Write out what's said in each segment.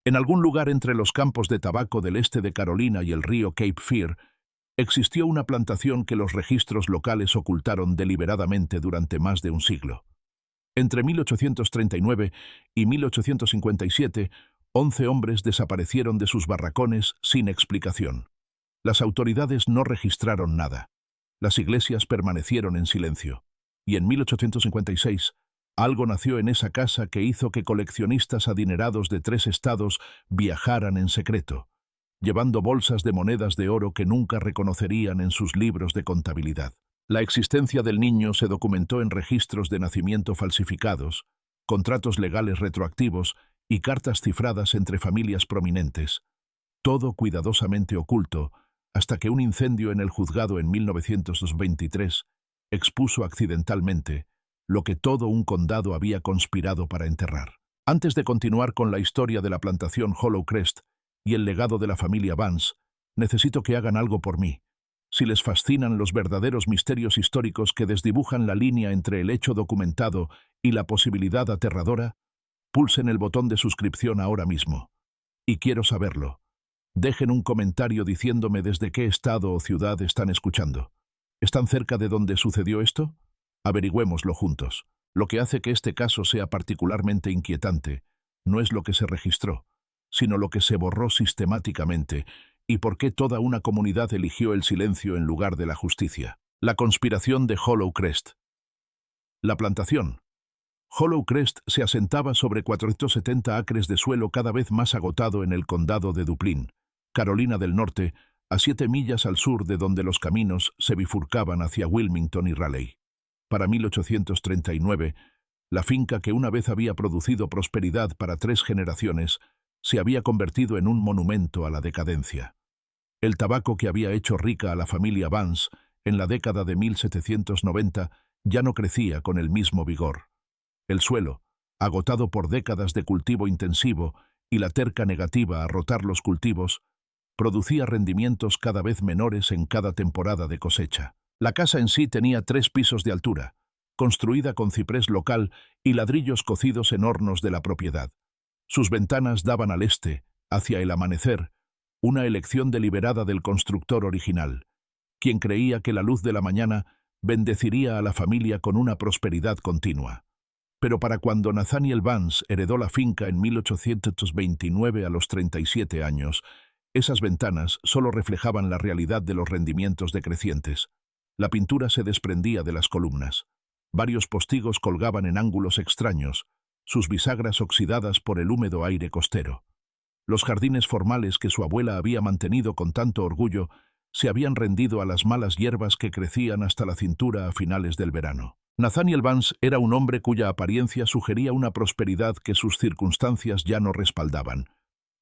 En algún lugar entre los campos de tabaco del este de Carolina y el río Cape Fear, existió una plantación que los registros locales ocultaron deliberadamente durante más de un siglo. Entre 1839 y 1857, 11 hombres desaparecieron de sus barracones sin explicación. Las autoridades no registraron nada. Las iglesias permanecieron en silencio. Y en 1856, algo nació en esa casa que hizo que coleccionistas adinerados de 3 estados viajaran en secreto, llevando bolsas de monedas de oro que nunca reconocerían en sus libros de contabilidad. La existencia del niño se documentó en registros de nacimiento falsificados, contratos legales retroactivos y cartas cifradas entre familias prominentes, todo cuidadosamente oculto, hasta que un incendio en el juzgado en 1923 expuso accidentalmente lo que todo un condado había conspirado para enterrar. Antes de continuar con la historia de la plantación Hollow Crest y el legado de la familia Vance, necesito que hagan algo por mí. Si les fascinan los verdaderos misterios históricos que desdibujan la línea entre el hecho documentado y la posibilidad aterradora, pulsen el botón de suscripción ahora mismo. Y quiero saberlo. Dejen un comentario diciéndome desde qué estado o ciudad están escuchando. ¿Están cerca de donde sucedió esto? Averigüémoslo juntos. Lo que hace que este caso sea particularmente inquietante no es lo que se registró, sino lo que se borró sistemáticamente y por qué toda una comunidad eligió el silencio en lugar de la justicia. La conspiración de Hollow Crest. La plantación. Hollow Crest se asentaba sobre 470 acres de suelo cada vez más agotado en el condado de Duplin, Carolina del Norte, a 7 millas al sur de donde los caminos se bifurcaban hacia Wilmington y Raleigh. Para 1839, la finca que una vez había producido prosperidad para 3 generaciones se había convertido en un monumento a la decadencia. El tabaco que había hecho rica a la familia Vance en la década de 1790 ya no crecía con el mismo vigor. El suelo, agotado por décadas de cultivo intensivo y la terca negativa a rotar los cultivos, producía rendimientos cada vez menores en cada temporada de cosecha. La casa en sí tenía 3 pisos de altura, construida con ciprés local y ladrillos cocidos en hornos de la propiedad. Sus ventanas daban al este, hacia el amanecer, una elección deliberada del constructor original, quien creía que la luz de la mañana bendeciría a la familia con una prosperidad continua. Pero para cuando Nathaniel Vance heredó la finca en 1829 a los 37 años, esas ventanas solo reflejaban la realidad de los rendimientos decrecientes. La pintura se desprendía de las columnas. Varios postigos colgaban en ángulos extraños, sus bisagras oxidadas por el húmedo aire costero. Los jardines formales que su abuela había mantenido con tanto orgullo se habían rendido a las malas hierbas que crecían hasta la cintura a finales del verano. Nathaniel Vance era un hombre cuya apariencia sugería una prosperidad que sus circunstancias ya no respaldaban.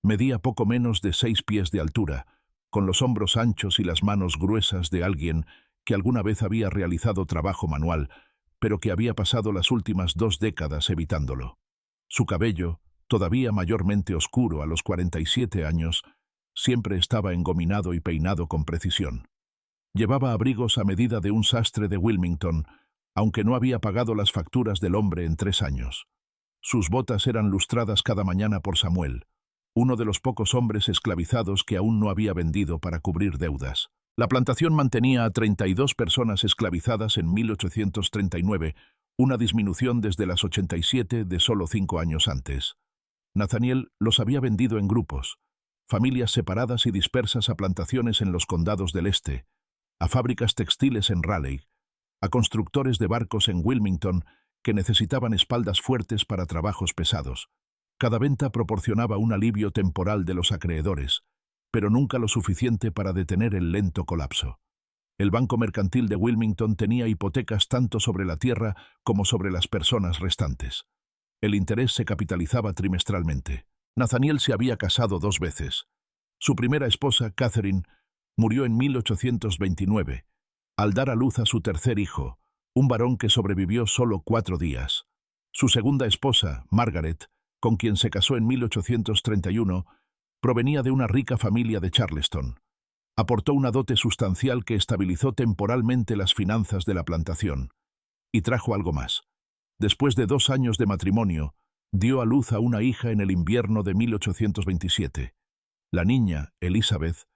Medía poco menos de 6 pies de altura, con los hombros anchos y las manos gruesas de alguien que alguna vez había realizado trabajo manual, pero que había pasado las últimas 2 décadas evitándolo. Su cabello, todavía mayormente oscuro a los 47 años, siempre estaba engominado y peinado con precisión. Llevaba abrigos a medida de un sastre de Wilmington, aunque no había pagado las facturas del hombre en 3 años. Sus botas eran lustradas cada mañana por Samuel, uno de los pocos hombres esclavizados que aún no había vendido para cubrir deudas. La plantación mantenía a 32 personas esclavizadas en 1839, una disminución desde las 87 de solo 5 años antes. Nathaniel los había vendido en grupos, familias separadas y dispersas a plantaciones en los condados del este, a fábricas textiles en Raleigh, a constructores de barcos en Wilmington que necesitaban espaldas fuertes para trabajos pesados. Cada venta proporcionaba un alivio temporal de los acreedores, pero nunca lo suficiente para detener el lento colapso. El Banco Mercantil de Wilmington tenía hipotecas tanto sobre la tierra como sobre las personas restantes. El interés se capitalizaba trimestralmente. Nathaniel se había casado 2 veces. Su primera esposa, Catherine, murió en 1829, al dar a luz a su tercer hijo, un varón que sobrevivió solo 4 días. Su segunda esposa, Margaret, con quien se casó en 1831, provenía de una rica familia de Charleston. Aportó una dote sustancial que estabilizó temporalmente las finanzas de la plantación. Y trajo algo más. Después de 2 años de matrimonio, dio a luz a una hija en el invierno de 1827. La niña, Elizabeth,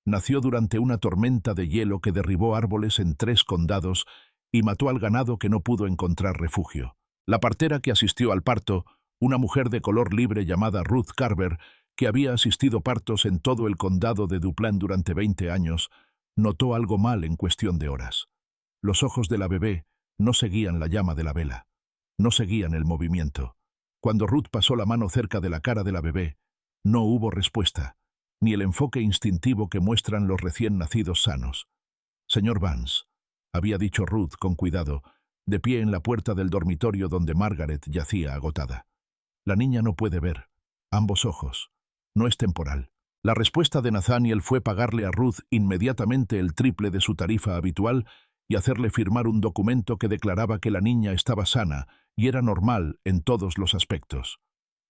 nació durante una tormenta de hielo que derribó árboles en 3 condados y mató al ganado que no pudo encontrar refugio. La partera que asistió al parto, una mujer de color libre llamada Ruth Carver, que había asistido partos en todo el condado de Duplin durante 20 años, notó algo mal en cuestión de horas. Los ojos de la bebé no seguían la llama de la vela, no seguían el movimiento. Cuando Ruth pasó la mano cerca de la cara de la bebé, no hubo respuesta, ni el enfoque instintivo que muestran los recién nacidos sanos. «Señor Vance», había dicho Ruth con cuidado, de pie en la puerta del dormitorio donde Margaret yacía agotada. «La niña no puede ver. Ambos ojos. No es temporal». La respuesta de Nathaniel fue pagarle a Ruth inmediatamente el triple de su tarifa habitual y hacerle firmar un documento que declaraba que la niña estaba sana y era normal en todos los aspectos.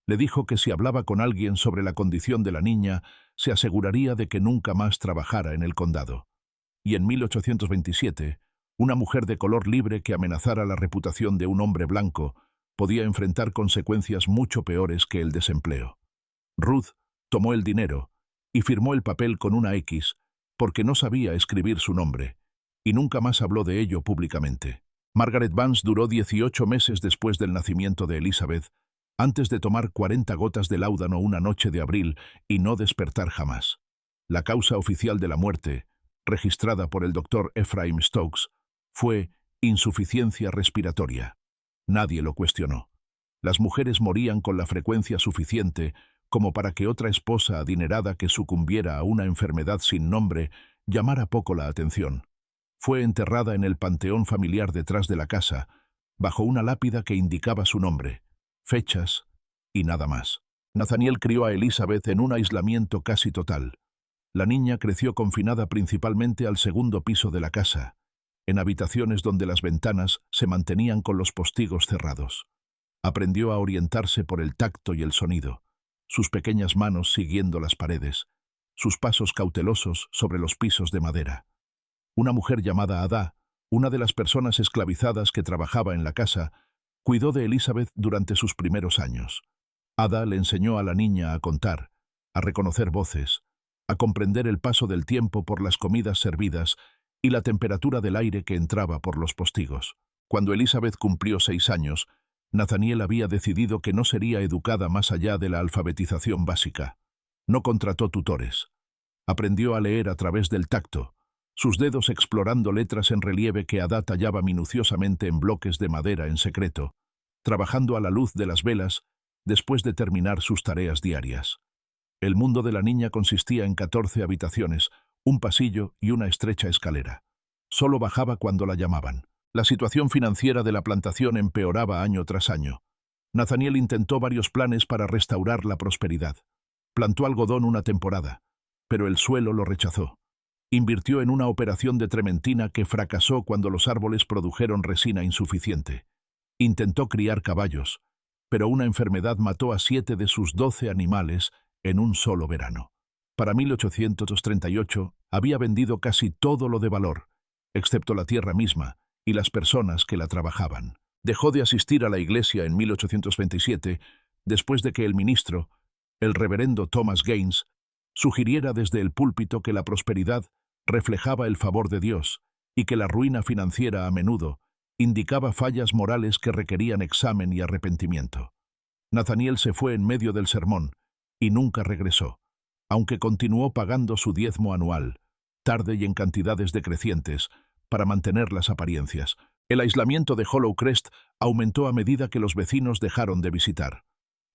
Le dijo que si hablaba con alguien sobre la condición de la niña, se aseguraría de que nunca más trabajara en el condado. Y en 1827, una mujer de color libre que amenazara la reputación de un hombre blanco podía enfrentar consecuencias mucho peores que el desempleo. Ruth tomó el dinero y firmó el papel con una X porque no sabía escribir su nombre, y nunca más habló de ello públicamente. Margaret Vance duró 18 meses después del nacimiento de Elizabeth, antes de tomar 40 gotas de láudano una noche de abril y no despertar jamás. La causa oficial de la muerte, registrada por el doctor Ephraim Stokes, fue insuficiencia respiratoria. Nadie lo cuestionó. Las mujeres morían con la frecuencia suficiente como para que otra esposa adinerada que sucumbiera a una enfermedad sin nombre llamara poco la atención. Fue enterrada en el panteón familiar detrás de la casa, bajo una lápida que indicaba su nombre, fechas y nada más. Nathaniel crió a Elizabeth en un aislamiento casi total. La niña creció confinada principalmente al segundo piso de la casa, en habitaciones donde las ventanas se mantenían con los postigos cerrados. Aprendió a orientarse por el tacto y el sonido, sus pequeñas manos siguiendo las paredes, sus pasos cautelosos sobre los pisos de madera. Una mujer llamada Ada, una de las personas esclavizadas que trabajaba en la casa, cuidó de Elizabeth durante sus primeros años. Ada le enseñó a la niña a contar, a reconocer voces, a comprender el paso del tiempo por las comidas servidas y la temperatura del aire que entraba por los postigos. Cuando Elizabeth cumplió 6 años, Nathaniel había decidido que no sería educada más allá de la alfabetización básica. No contrató tutores. Aprendió a leer a través del tacto, sus dedos explorando letras en relieve que Ada tallaba minuciosamente en bloques de madera en secreto, trabajando a la luz de las velas después de terminar sus tareas diarias. El mundo de la niña consistía en 14 habitaciones, un pasillo y una estrecha escalera. Solo bajaba cuando la llamaban. La situación financiera de la plantación empeoraba año tras año. Nathaniel intentó varios planes para restaurar la prosperidad. Plantó algodón una temporada, pero el suelo lo rechazó. Invirtió en una operación de trementina que fracasó cuando los árboles produjeron resina insuficiente. Intentó criar caballos, pero una enfermedad mató a 7 de sus 12 animales en un solo verano. Para 1838 había vendido casi todo lo de valor, excepto la tierra misma y las personas que la trabajaban. Dejó de asistir a la iglesia en 1827, después de que el ministro, el reverendo Thomas Gaines, sugiriera desde el púlpito que la prosperidad reflejaba el favor de Dios y que la ruina financiera a menudo indicaba fallas morales que requerían examen y arrepentimiento. Nathaniel se fue en medio del sermón y nunca regresó, aunque continuó pagando su diezmo anual, tarde y en cantidades decrecientes, para mantener las apariencias. El aislamiento de Hollow Crest aumentó a medida que los vecinos dejaron de visitar.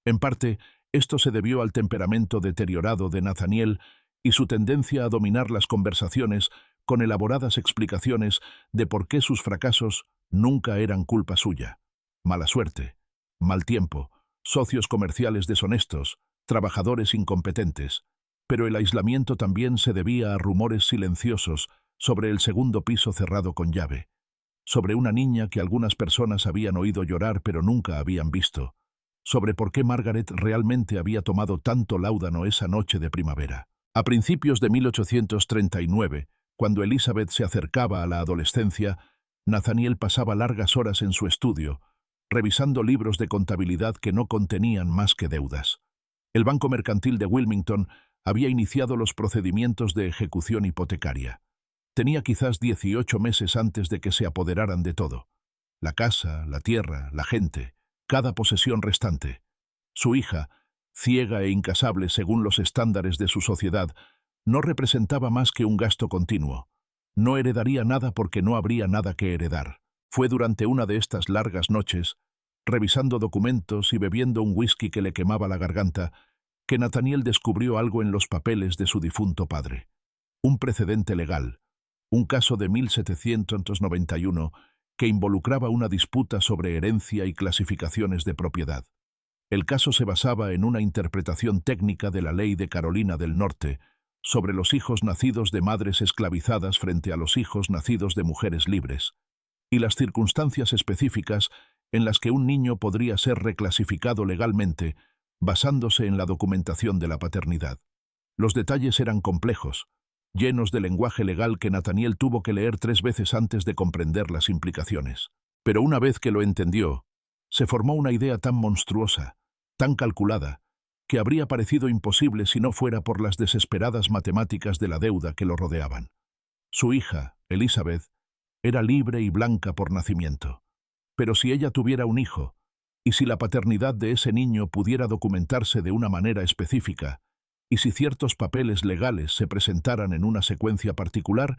En parte, esto se debió al temperamento deteriorado de Nathaniel y su tendencia a dominar las conversaciones con elaboradas explicaciones de por qué sus fracasos nunca eran culpa suya. Mala suerte, mal tiempo, socios comerciales deshonestos, trabajadores incompetentes. Pero el aislamiento también se debía a rumores silenciosos sobre el segundo piso cerrado con llave, sobre una niña que algunas personas habían oído llorar pero nunca habían visto, sobre por qué Margaret realmente había tomado tanto láudano esa noche de primavera. A principios de 1839, cuando Elizabeth se acercaba a la adolescencia, Nathaniel pasaba largas horas en su estudio, revisando libros de contabilidad que no contenían más que deudas. El Banco Mercantil de Wilmington había iniciado los procedimientos de ejecución hipotecaria. Tenía quizás 18 meses antes de que se apoderaran de todo. La casa, la tierra, la gente, cada posesión restante. Su hija, ciega e incasable según los estándares de su sociedad, no representaba más que un gasto continuo. No heredaría nada porque no habría nada que heredar. Fue durante una de estas largas noches, revisando documentos y bebiendo un whisky que le quemaba la garganta, que Nathaniel descubrió algo en los papeles de su difunto padre. Un precedente legal, un caso de 1791 que involucraba una disputa sobre herencia y clasificaciones de propiedad. El caso se basaba en una interpretación técnica de la ley de Carolina del Norte sobre los hijos nacidos de madres esclavizadas frente a los hijos nacidos de mujeres libres, y las circunstancias específicas en las que un niño podría ser reclasificado legalmente basándose en la documentación de la paternidad. Los detalles eran complejos, llenos de lenguaje legal que Nathaniel tuvo que leer 3 veces antes de comprender las implicaciones. Pero una vez que lo entendió, se formó una idea tan monstruosa, tan calculada, que habría parecido imposible si no fuera por las desesperadas matemáticas de la deuda que lo rodeaban. Su hija, Elizabeth, era libre y blanca por nacimiento. Pero si ella tuviera un hijo, y si la paternidad de ese niño pudiera documentarse de una manera específica, y si ciertos papeles legales se presentaran en una secuencia particular,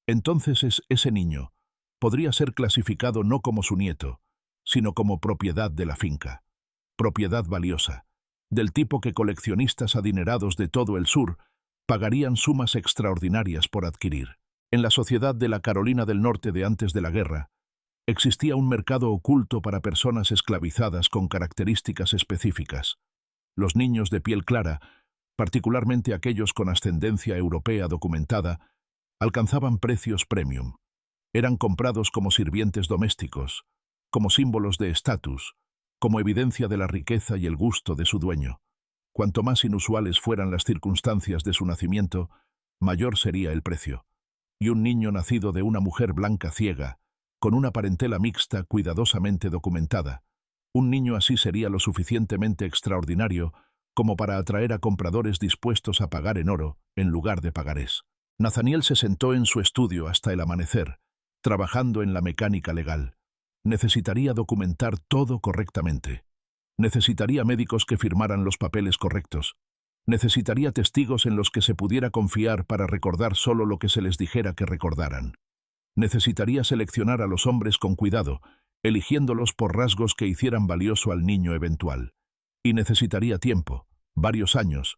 entonces ese niño podría ser clasificado no como su nieto, sino como propiedad de la finca. Propiedad valiosa, del tipo que coleccionistas adinerados de todo el sur pagarían sumas extraordinarias por adquirir. En la sociedad de la Carolina del Norte de antes de la guerra, existía un mercado oculto para personas esclavizadas con características específicas. Los niños de piel clara, particularmente aquellos con ascendencia europea documentada, alcanzaban precios premium. Eran comprados como sirvientes domésticos, como símbolos de estatus, como evidencia de la riqueza y el gusto de su dueño. Cuanto más inusuales fueran las circunstancias de su nacimiento, mayor sería el precio. Y un niño nacido de una mujer blanca ciega, con una parentela mixta cuidadosamente documentada, un niño así sería lo suficientemente extraordinario como para atraer a compradores dispuestos a pagar en oro en lugar de pagarés. Nathaniel se sentó en su estudio hasta el amanecer, trabajando en la mecánica legal. Necesitaría documentar todo correctamente. Necesitaría médicos que firmaran los papeles correctos. Necesitaría testigos en los que se pudiera confiar para recordar solo lo que se les dijera que recordaran. Necesitaría seleccionar a los hombres con cuidado, eligiéndolos por rasgos que hicieran valioso al niño eventual. Y necesitaría tiempo, varios años,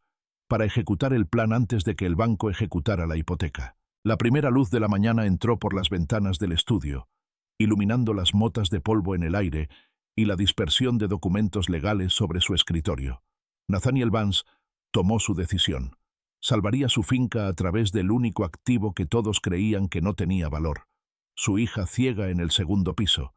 para ejecutar el plan antes de que el banco ejecutara la hipoteca. La primera luz de la mañana entró por las ventanas del estudio, iluminando las motas de polvo en el aire y la dispersión de documentos legales sobre su escritorio. Nathaniel Vance tomó su decisión. Salvaría su finca a través del único activo que todos creían que no tenía valor, su hija ciega en el segundo piso,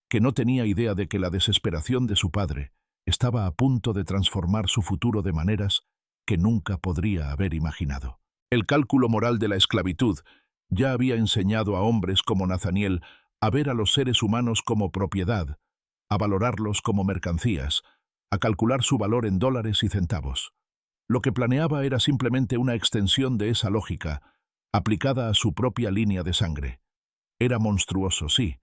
que no tenía idea de que la desesperación de su padre estaba a punto de transformar su futuro de maneras que nunca podría haber imaginado. El cálculo moral de la esclavitud ya había enseñado a hombres como Nathaniel a ver a los seres humanos como propiedad, a valorarlos como mercancías, a calcular su valor en dólares y centavos. Lo que planeaba era simplemente una extensión de esa lógica, aplicada a su propia línea de sangre. Era monstruoso, sí,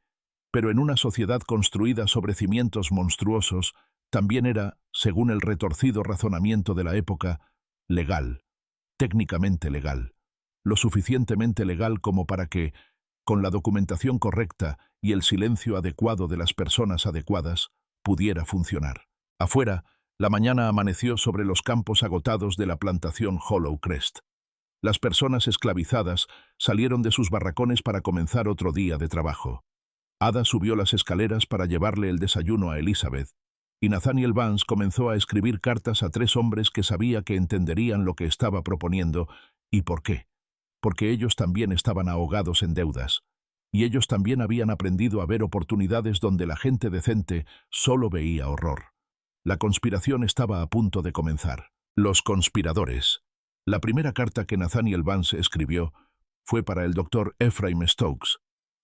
pero en una sociedad construida sobre cimientos monstruosos, también era, según el retorcido razonamiento de la época, legal, técnicamente legal, lo suficientemente legal como para que, con la documentación correcta y el silencio adecuado de las personas adecuadas, pudiera funcionar. Afuera, la mañana amaneció sobre los campos agotados de la plantación Hollow Crest. Las personas esclavizadas salieron de sus barracones para comenzar otro día de trabajo. Ada subió las escaleras para llevarle el desayuno a Elizabeth, y Nathaniel Vance comenzó a escribir cartas a 3 hombres que sabía que entenderían lo que estaba proponiendo y por qué. Porque ellos también estaban ahogados en deudas, y ellos también habían aprendido a ver oportunidades donde la gente decente solo veía horror. La conspiración estaba a punto de comenzar. Los conspiradores. La primera carta que Nathaniel Vance escribió fue para el doctor Ephraim Stokes,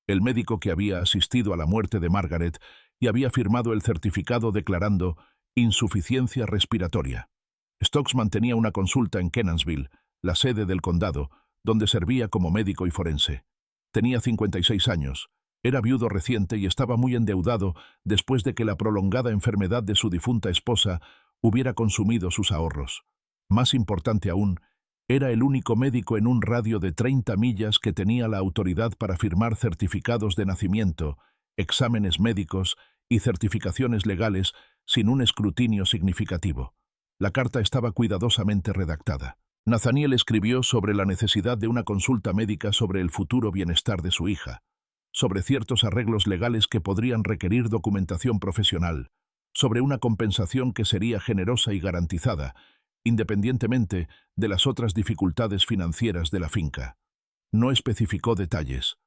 el médico que había asistido a la muerte de Margaret y había firmado el certificado declarando insuficiencia respiratoria. Stokes mantenía una consulta en Kenansville, la sede del condado, donde servía como médico y forense. Tenía 56 años, era viudo reciente y estaba muy endeudado después de que la prolongada enfermedad de su difunta esposa hubiera consumido sus ahorros. Más importante aún, era el único médico en un radio de 30 millas que tenía la autoridad para firmar certificados de nacimiento, exámenes médicos y certificaciones legales sin un escrutinio significativo. La carta estaba cuidadosamente redactada. Nathaniel escribió sobre la necesidad de una consulta médica sobre el futuro bienestar de su hija, sobre ciertos arreglos legales que podrían requerir documentación profesional, sobre una compensación que sería generosa y garantizada, independientemente de las otras dificultades financieras de la finca. No especificó detalles.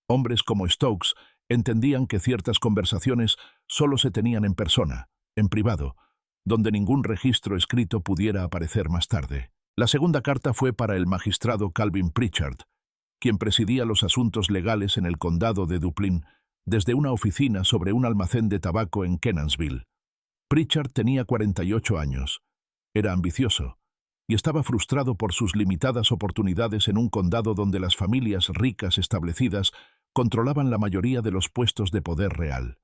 Hombres como Stokes entendían que ciertas conversaciones solo se tenían en persona, en privado, donde ningún registro escrito pudiera aparecer más tarde. La segunda carta fue para el magistrado Calvin Pritchard, quien presidía los asuntos legales en el condado de Duplin desde una oficina sobre un almacén de tabaco en Kenansville. Pritchard tenía 48 años, era ambicioso y estaba frustrado por sus limitadas oportunidades en un condado donde las familias ricas establecidas controlaban la mayoría de los puestos de poder real.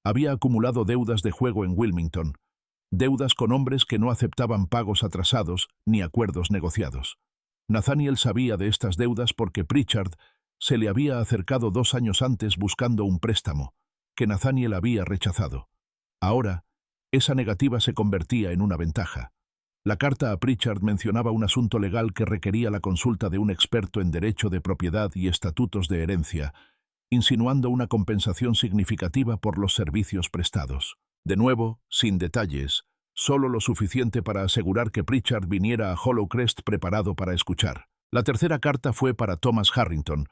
Había acumulado deudas de juego en Wilmington, deudas con hombres que no aceptaban pagos atrasados ni acuerdos negociados. Nathaniel sabía de estas deudas porque Pritchard se le había acercado 2 años antes buscando un préstamo, que Nathaniel había rechazado. Ahora, esa negativa se convertía en una ventaja. La carta a Pritchard mencionaba un asunto legal que requería la consulta de un experto en derecho de propiedad y estatutos de herencia, insinuando una compensación significativa por los servicios prestados. De nuevo, sin detalles, solo lo suficiente para asegurar que Pritchard viniera a Hollow Crest preparado para escuchar. La tercera carta fue para Thomas Harrington,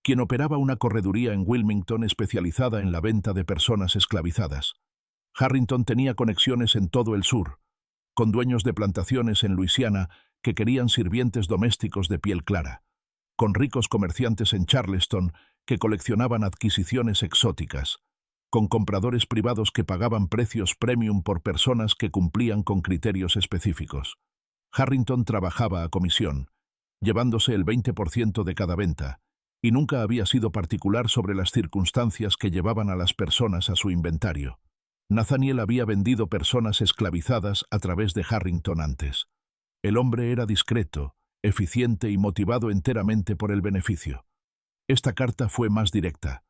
quien operaba una correduría en Wilmington especializada en la venta de personas esclavizadas. Harrington tenía conexiones en todo el sur, con dueños de plantaciones en Luisiana que querían sirvientes domésticos de piel clara, con ricos comerciantes en Charleston que coleccionaban adquisiciones exóticas, con compradores privados que pagaban precios premium por personas que cumplían con criterios específicos. Harrington trabajaba a comisión, llevándose el 20% de cada venta, y nunca había sido particular sobre las circunstancias que llevaban a las personas a su inventario. Nathaniel había vendido personas esclavizadas a través de Harrington antes. El hombre era discreto, eficiente y motivado enteramente por el beneficio. Esta carta fue más directa.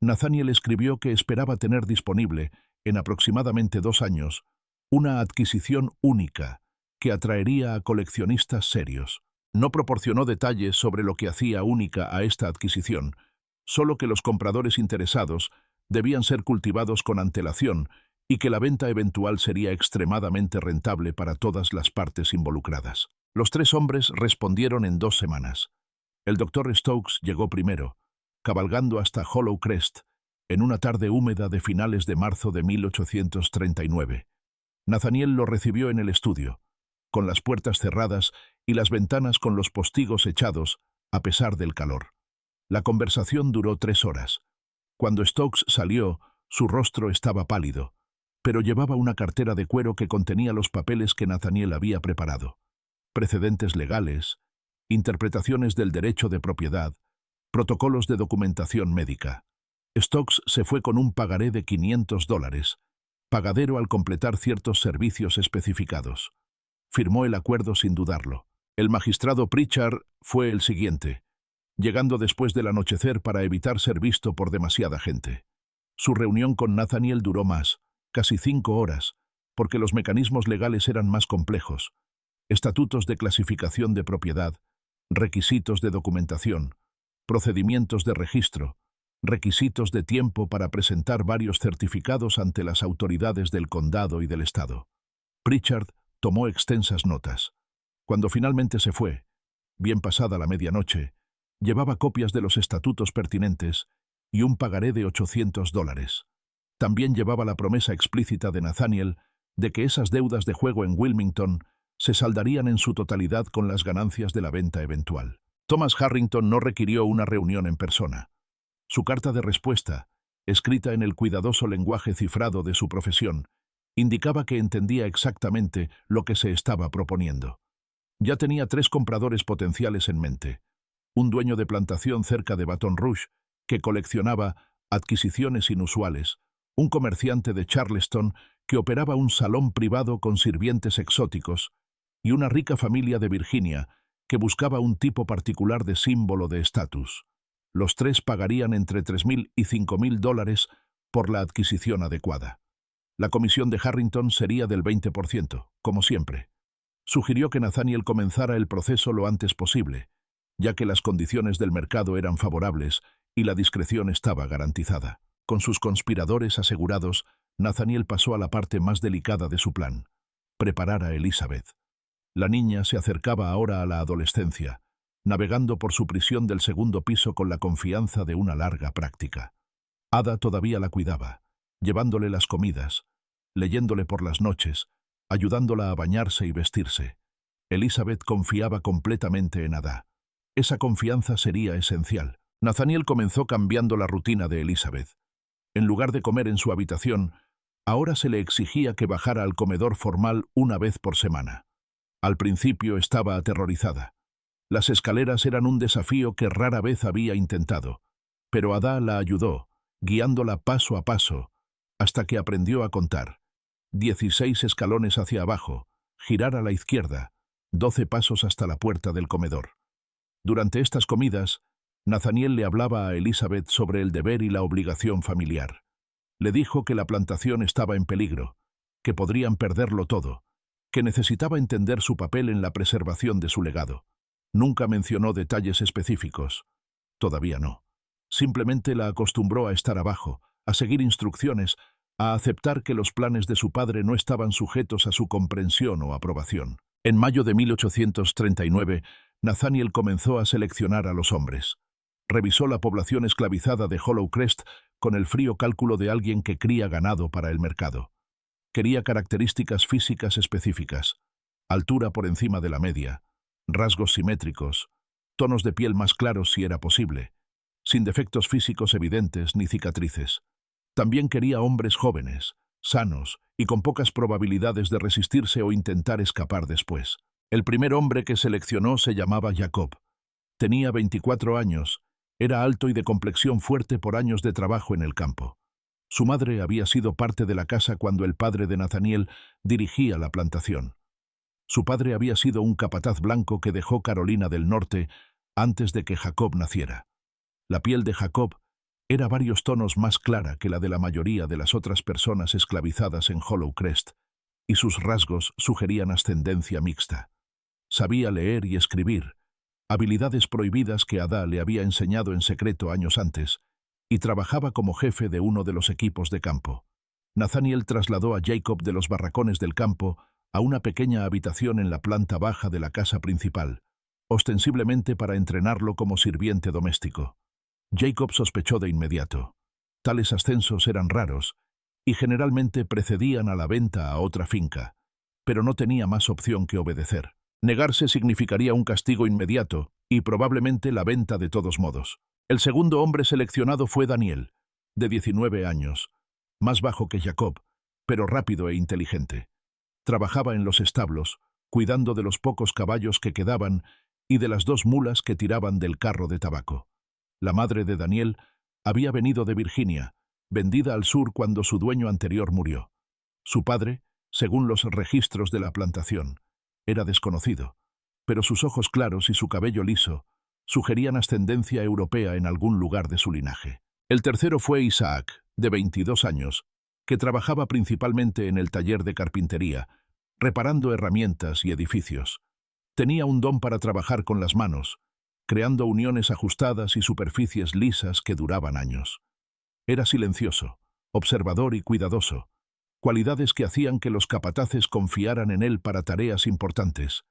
Nathaniel escribió que esperaba tener disponible, en aproximadamente 2 años, una adquisición única que atraería a coleccionistas serios. No proporcionó detalles sobre lo que hacía única a esta adquisición, solo que los compradores interesados debían ser cultivados con antelación y que la venta eventual sería extremadamente rentable para todas las partes involucradas. Los 3 hombres respondieron en 2 semanas. El Dr. Stokes llegó primero, cabalgando hasta Hollow Crest, en una tarde húmeda de finales de marzo de 1839. Nathaniel lo recibió en el estudio, con las puertas cerradas y las ventanas con los postigos echados, a pesar del calor. La conversación duró 3 horas. Cuando Stokes salió, su rostro estaba pálido, pero llevaba una cartera de cuero que contenía los papeles que Nathaniel había preparado. Precedentes legales, interpretaciones del derecho de propiedad, protocolos de documentación médica. Stokes se fue con un pagaré de $500, pagadero al completar ciertos servicios especificados. Firmó el acuerdo sin dudarlo. El magistrado Pritchard fue el siguiente, llegando después del anochecer para evitar ser visto por demasiada gente. Su reunión con Nathaniel duró más, casi 5 horas, porque los mecanismos legales eran más complejos. Estatutos de clasificación de propiedad, requisitos de documentación, procedimientos de registro, requisitos de tiempo para presentar varios certificados ante las autoridades del condado y del estado. Pritchard tomó extensas notas. Cuando finalmente se fue, bien pasada la medianoche, llevaba copias de los estatutos pertinentes y un pagaré de $800. También llevaba la promesa explícita de Nathaniel de que esas deudas de juego en Wilmington se saldarían en su totalidad con las ganancias de la venta eventual. Thomas Harrington no requirió una reunión en persona. Su carta de respuesta, escrita en el cuidadoso lenguaje cifrado de su profesión, indicaba que entendía exactamente lo que se estaba proponiendo. Ya tenía 3 compradores potenciales en mente. Un dueño de plantación cerca de Baton Rouge, que coleccionaba adquisiciones inusuales, un comerciante de Charleston que operaba un salón privado con sirvientes exóticos, y una rica familia de Virginia que buscaba un tipo particular de símbolo de estatus. Los 3 pagarían entre $3,000 y $5,000 por la adquisición adecuada. La comisión de Harrington sería del 20%, como siempre. Sugirió que Nathaniel comenzara el proceso lo antes posible, ya que las condiciones del mercado eran favorables y la discreción estaba garantizada. Con sus conspiradores asegurados, Nathaniel pasó a la parte más delicada de su plan: preparar a Elizabeth. La niña se acercaba ahora a la adolescencia, navegando por su prisión del segundo piso con la confianza de una larga práctica. Ada todavía la cuidaba, llevándole las comidas, leyéndole por las noches, ayudándola a bañarse y vestirse. Elizabeth confiaba completamente en Ada. Esa confianza sería esencial. Nathaniel comenzó cambiando la rutina de Elizabeth. En lugar de comer en su habitación, ahora se le exigía que bajara al comedor formal una vez por semana. Al principio estaba aterrorizada. Las escaleras eran un desafío que rara vez había intentado, pero Ada la ayudó, guiándola paso a paso, hasta que aprendió a contar. 16 escalones hacia abajo, girar a la izquierda, 12 pasos hasta la puerta del comedor. Durante estas comidas, Nathaniel le hablaba a Elizabeth sobre el deber y la obligación familiar. Le dijo que la plantación estaba en peligro, que podrían perderlo todo, que necesitaba entender su papel en la preservación de su legado. Nunca mencionó detalles específicos. Todavía no. Simplemente la acostumbró a estar abajo, a seguir instrucciones, a aceptar que los planes de su padre no estaban sujetos a su comprensión o aprobación. En mayo de 1839, Nathaniel comenzó a seleccionar a los hombres. Revisó la población esclavizada de Hollow Crest con el frío cálculo de alguien que cría ganado para el mercado. Quería características físicas específicas: altura por encima de la media, rasgos simétricos, tonos de piel más claros si era posible, sin defectos físicos evidentes ni cicatrices. También quería hombres jóvenes, sanos y con pocas probabilidades de resistirse o intentar escapar después. El primer hombre que seleccionó se llamaba Jacob. Tenía 24 años, era alto y de complexión fuerte por años de trabajo en el campo. Su madre había sido parte de la casa cuando el padre de Nathaniel dirigía la plantación. Su padre había sido un capataz blanco que dejó Carolina del Norte antes de que Jacob naciera. La piel de Jacob era varios tonos más clara que la de la mayoría de las otras personas esclavizadas en Hollow Crest, y sus rasgos sugerían ascendencia mixta. Sabía leer y escribir, habilidades prohibidas que Ada le había enseñado en secreto años antes, y trabajaba como jefe de uno de los equipos de campo. Nathaniel trasladó a Jacob de los barracones del campo a una pequeña habitación en la planta baja de la casa principal, ostensiblemente para entrenarlo como sirviente doméstico. Jacob sospechó de inmediato. Tales ascensos eran raros y generalmente precedían a la venta a otra finca, pero no tenía más opción que obedecer. Negarse significaría un castigo inmediato y probablemente la venta de todos modos. El segundo hombre seleccionado fue Daniel, de 19 años, más bajo que Jacob, pero rápido e inteligente. Trabajaba en los establos, cuidando de los pocos caballos que quedaban y de las 2 mulas que tiraban del carro de tabaco. La madre de Daniel había venido de Virginia, vendida al sur cuando su dueño anterior murió. Su padre, según los registros de la plantación, era desconocido, pero sus ojos claros y su cabello liso sugerían ascendencia europea en algún lugar de su linaje. El tercero fue Isaac, de 22 años, que trabajaba principalmente en el taller de carpintería, reparando herramientas y edificios. Tenía un don para trabajar con las manos, creando uniones ajustadas y superficies lisas que duraban años. Era silencioso, observador y cuidadoso, cualidades que hacían que los capataces confiaran en él para tareas importantes,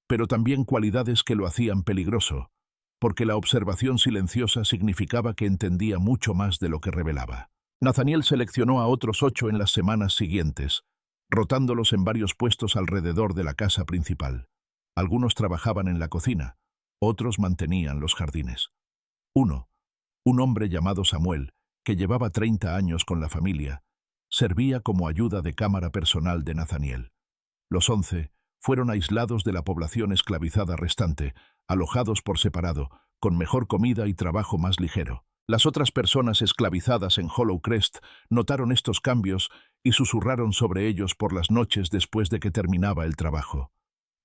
pero también cualidades que lo hacían peligroso, porque la observación silenciosa significaba que entendía mucho más de lo que revelaba. Nathaniel seleccionó a otros 8 en las semanas siguientes, rotándolos en varios puestos alrededor de la casa principal. Algunos trabajaban en la cocina, otros mantenían los jardines. 1. Un hombre llamado Samuel, que llevaba 30 años con la familia, servía como ayuda de cámara personal de Nathaniel. Los 11 fueron aislados de la población esclavizada restante, alojados por separado, con mejor comida y trabajo más ligero. Las otras personas esclavizadas en Hollow Crest notaron estos cambios y susurraron sobre ellos por las noches después de que terminaba el trabajo.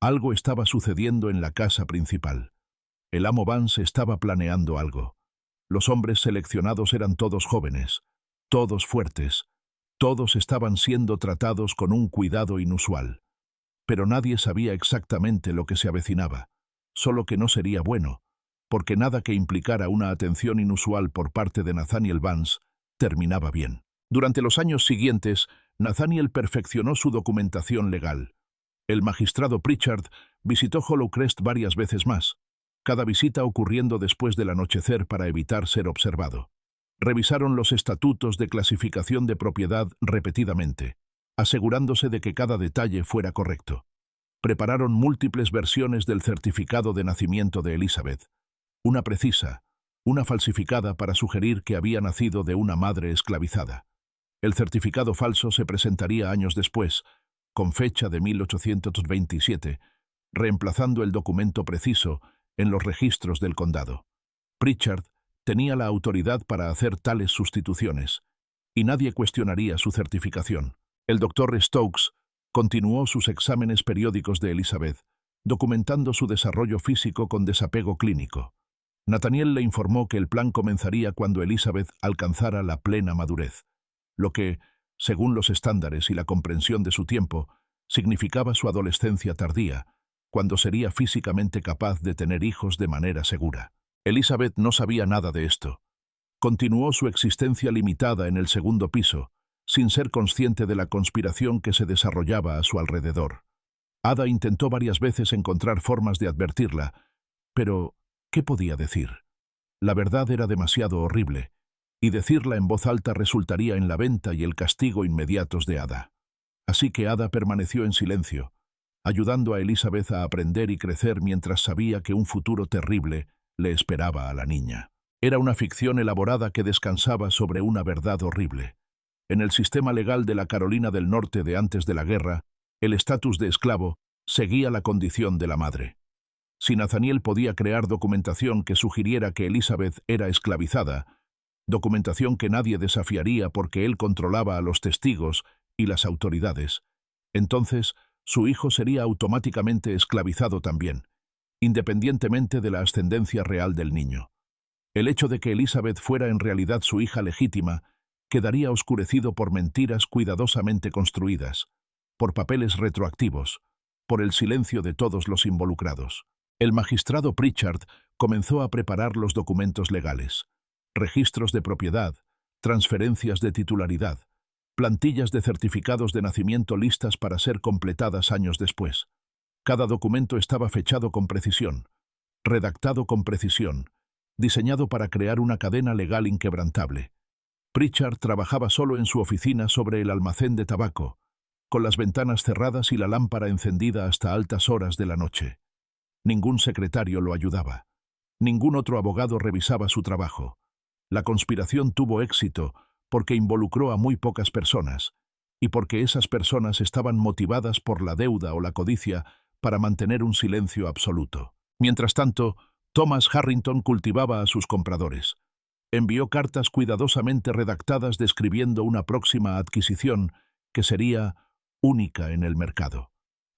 Algo estaba sucediendo en la casa principal. El amo Vance estaba planeando algo. Los hombres seleccionados eran todos jóvenes, todos fuertes, todos estaban siendo tratados con un cuidado inusual. Pero nadie sabía exactamente lo que se avecinaba, solo que no sería bueno, porque nada que implicara una atención inusual por parte de Nathaniel Vance terminaba bien. Durante los años siguientes, Nathaniel perfeccionó su documentación legal. El magistrado Pritchard visitó Hollow Crest varias veces más, cada visita ocurriendo después del anochecer para evitar ser observado. Revisaron los estatutos de clasificación de propiedad repetidamente, asegurándose de que cada detalle fuera correcto. Prepararon múltiples versiones del certificado de nacimiento de Elizabeth, una precisa, una falsificada para sugerir que había nacido de una madre esclavizada. El certificado falso se presentaría años después, con fecha de 1827, reemplazando el documento preciso en los registros del condado. Pritchard tenía la autoridad para hacer tales sustituciones, y nadie cuestionaría su certificación. El doctor Stokes continuó sus exámenes periódicos de Elizabeth, documentando su desarrollo físico con desapego clínico. Nathaniel le informó que el plan comenzaría cuando Elizabeth alcanzara la plena madurez, lo que, según los estándares y la comprensión de su tiempo, significaba su adolescencia tardía, cuando sería físicamente capaz de tener hijos de manera segura. Elizabeth no sabía nada de esto. Continuó su existencia limitada en el segundo piso, sin ser consciente de la conspiración que se desarrollaba a su alrededor. Ada intentó varias veces encontrar formas de advertirla, pero ¿qué podía decir? La verdad era demasiado horrible, y decirla en voz alta resultaría en la venta y el castigo inmediatos de Ada. Así que Ada permaneció en silencio, ayudando a Elizabeth a aprender y crecer mientras sabía que un futuro terrible le esperaba a la niña. Era una ficción elaborada que descansaba sobre una verdad horrible. En el sistema legal de la Carolina del Norte de antes de la guerra, el estatus de esclavo seguía la condición de la madre. Si Nathaniel podía crear documentación que sugiriera que Elizabeth era esclavizada, documentación que nadie desafiaría porque él controlaba a los testigos y las autoridades, entonces su hijo sería automáticamente esclavizado también, independientemente de la ascendencia real del niño. El hecho de que Elizabeth fuera en realidad su hija legítima quedaría oscurecido por mentiras cuidadosamente construidas, por papeles retroactivos, por el silencio de todos los involucrados. El magistrado Pritchard comenzó a preparar los documentos legales, registros de propiedad, transferencias de titularidad, plantillas de certificados de nacimiento listas para ser completadas años después. Cada documento estaba fechado con precisión, redactado con precisión, diseñado para crear una cadena legal inquebrantable. Pritchard trabajaba solo en su oficina sobre el almacén de tabaco, con las ventanas cerradas y la lámpara encendida hasta altas horas de la noche. Ningún secretario lo ayudaba. Ningún otro abogado revisaba su trabajo. La conspiración tuvo éxito porque involucró a muy pocas personas, y porque esas personas estaban motivadas por la deuda o la codicia para mantener un silencio absoluto. Mientras tanto, Thomas Harrington cultivaba a sus compradores. Envió cartas cuidadosamente redactadas describiendo una próxima adquisición que sería única en el mercado.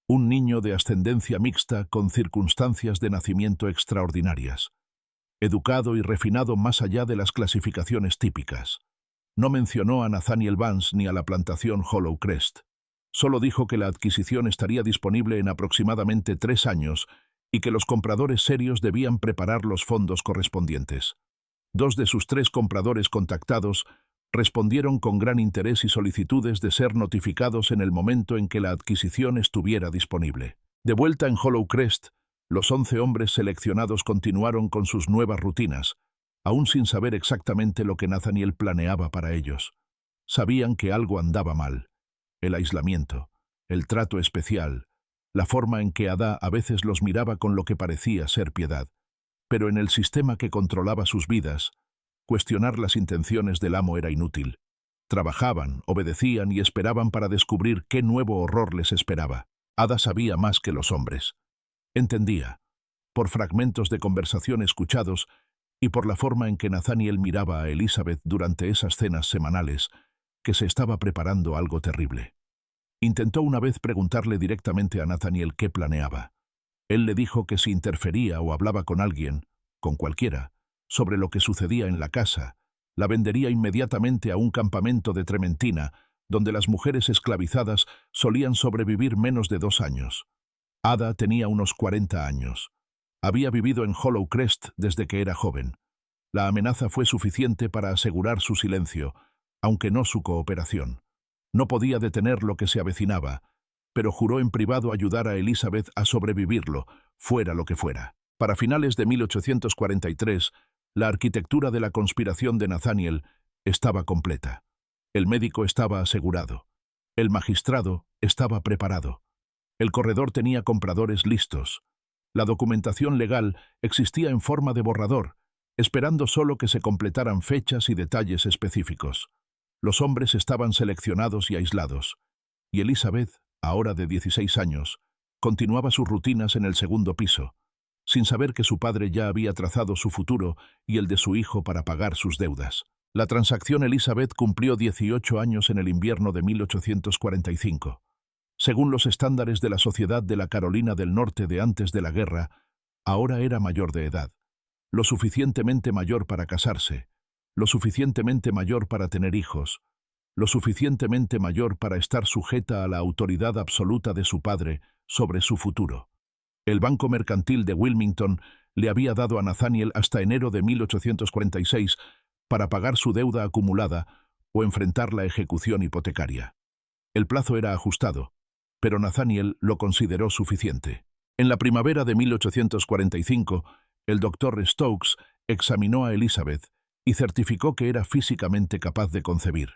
Un niño de ascendencia mixta con circunstancias de nacimiento extraordinarias. Educado y refinado más allá de las clasificaciones típicas. No mencionó a Nathaniel Vance ni a la plantación Hollow Crest. Solo dijo que la adquisición estaría disponible en aproximadamente 3 años y que los compradores serios debían preparar los fondos correspondientes. 2 de sus 3 compradores contactados respondieron con gran interés y solicitudes de ser notificados en el momento en que la adquisición estuviera disponible. De vuelta en Hollow Crest, los 11 hombres seleccionados continuaron con sus nuevas rutinas, aún sin saber exactamente lo que Nathaniel planeaba para ellos. Sabían que algo andaba mal. El aislamiento, el trato especial, la forma en que Ada a veces los miraba con lo que parecía ser piedad. Pero en el sistema que controlaba sus vidas, Cuestionar las intenciones del amo era inútil. Trabajaban, obedecían y esperaban para descubrir qué nuevo horror les esperaba. Ada sabía más que los hombres. Entendía, por fragmentos de conversación escuchados y por la forma en que Nathaniel miraba a Elizabeth durante esas cenas semanales, que se estaba preparando algo terrible. Intentó una vez preguntarle directamente a Nathaniel qué planeaba. Él le dijo que si interfería o hablaba con alguien, con cualquiera, sobre lo que sucedía en la casa, la vendería inmediatamente a un campamento de Trementina, donde las mujeres esclavizadas solían sobrevivir menos de 2 años. Ada tenía unos 40 años. Había vivido en Hollow Crest desde que era joven. La amenaza fue suficiente para asegurar su silencio, aunque no su cooperación. No podía detener lo que se avecinaba, pero juró en privado ayudar a Elizabeth a sobrevivirlo, fuera lo que fuera. Para finales de 1843, la arquitectura de la conspiración de Nathaniel estaba completa. El médico estaba asegurado. El magistrado estaba preparado. El corredor tenía compradores listos. La documentación legal existía en forma de borrador, esperando solo que se completaran fechas y detalles específicos. Los hombres estaban seleccionados y aislados, y Elizabeth, ahora de 16 años, continuaba sus rutinas en el segundo piso, sin saber que su padre ya había trazado su futuro y el de su hijo para pagar sus deudas. La transacción Elizabeth cumplió 18 años en el invierno de 1845. Según los estándares de la sociedad de la Carolina del Norte de antes de la guerra, ahora era mayor de edad, lo suficientemente mayor para casarse, lo suficientemente mayor para tener hijos, lo suficientemente mayor para estar sujeta a la autoridad absoluta de su padre sobre su futuro. El Banco Mercantil de Wilmington le había dado a Nathaniel hasta enero de 1846 para pagar su deuda acumulada o enfrentar la ejecución hipotecaria. El plazo era ajustado, pero Nathaniel lo consideró suficiente. En la primavera de 1845, el doctor Stokes examinó a Elizabeth y certificó que era físicamente capaz de concebir.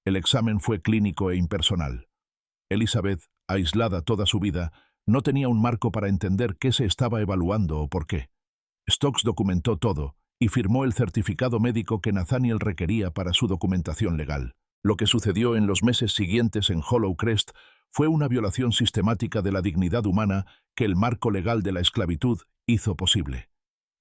El examen fue clínico e impersonal. Elizabeth, aislada toda su vida, no tenía un marco para entender qué se estaba evaluando o por qué. Stokes documentó todo y firmó el certificado médico que Nathaniel requería para su documentación legal. Lo que sucedió en los meses siguientes en Hollow Crest fue una violación sistemática de la dignidad humana que el marco legal de la esclavitud hizo posible.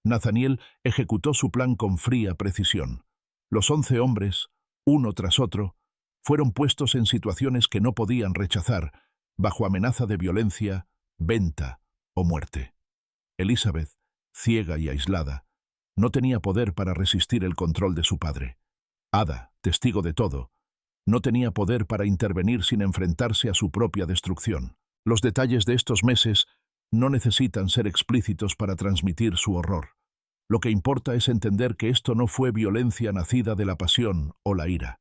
Nathaniel ejecutó su plan con fría precisión. Los 11 hombres, uno tras otro, fueron puestos en situaciones que no podían rechazar, bajo amenaza de violencia, venta o muerte. Elizabeth, ciega y aislada, no tenía poder para resistir el control de su padre. Ada, testigo de todo, no tenía poder para intervenir sin enfrentarse a su propia destrucción. Los detalles de estos meses no necesitan ser explícitos para transmitir su horror. Lo que importa es entender que esto no fue violencia nacida de la pasión o la ira.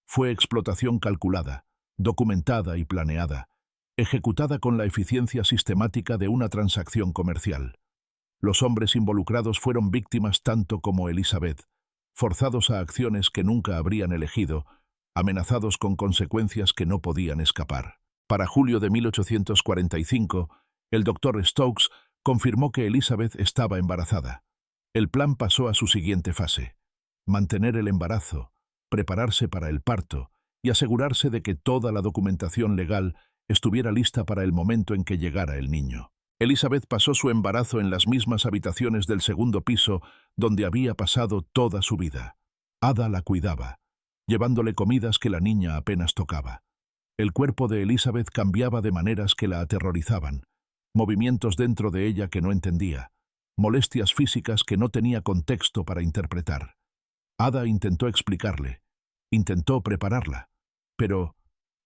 Fue explotación calculada, documentada y planeada, ejecutada con la eficiencia sistemática de una transacción comercial. Los hombres involucrados fueron víctimas tanto como Elizabeth, forzados a acciones que nunca habrían elegido, amenazados con consecuencias que no podían escapar. Para julio de 1845, el doctor Stokes confirmó que Elizabeth estaba embarazada. El plan pasó a su siguiente fase: mantener el embarazo, prepararse para el parto y asegurarse de que toda la documentación legal estuviera lista para el momento en que llegara el niño. Elizabeth pasó su embarazo en las mismas habitaciones del segundo piso donde había pasado toda su vida. Ada la cuidaba, llevándole comidas que la niña apenas tocaba. El cuerpo de Elizabeth cambiaba de maneras que la aterrorizaban, movimientos dentro de ella que no entendía, molestias físicas que no tenía contexto para interpretar. Ada intentó explicarle, intentó prepararla, pero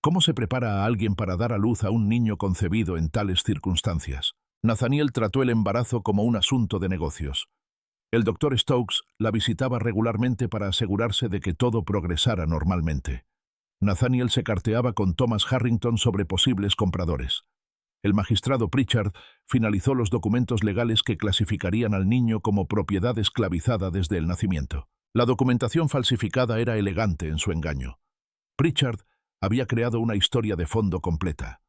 ¿cómo se prepara a alguien para dar a luz a un niño concebido en tales circunstancias? Nathaniel trató el embarazo como un asunto de negocios. El doctor Stokes la visitaba regularmente para asegurarse de que todo progresara normalmente. Nathaniel se carteaba con Thomas Harrington sobre posibles compradores. El magistrado Pritchard finalizó los documentos legales que clasificarían al niño como propiedad esclavizada desde el nacimiento. La documentación falsificada era elegante en su engaño. Pritchard había creado una historia de fondo completa.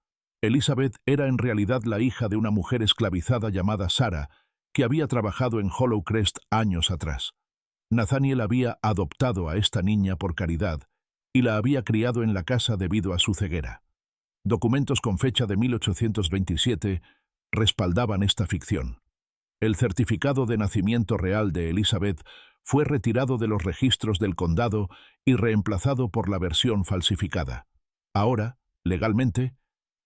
Elizabeth era en realidad la hija de una mujer esclavizada llamada Sarah, que había trabajado en Hollow Crest años atrás. Nathaniel había adoptado a esta niña por caridad y la había criado en la casa debido a su ceguera. Documentos con fecha de 1827 respaldaban esta ficción. El certificado de nacimiento real de Elizabeth fue retirado de los registros del condado y reemplazado por la versión falsificada. Ahora, legalmente,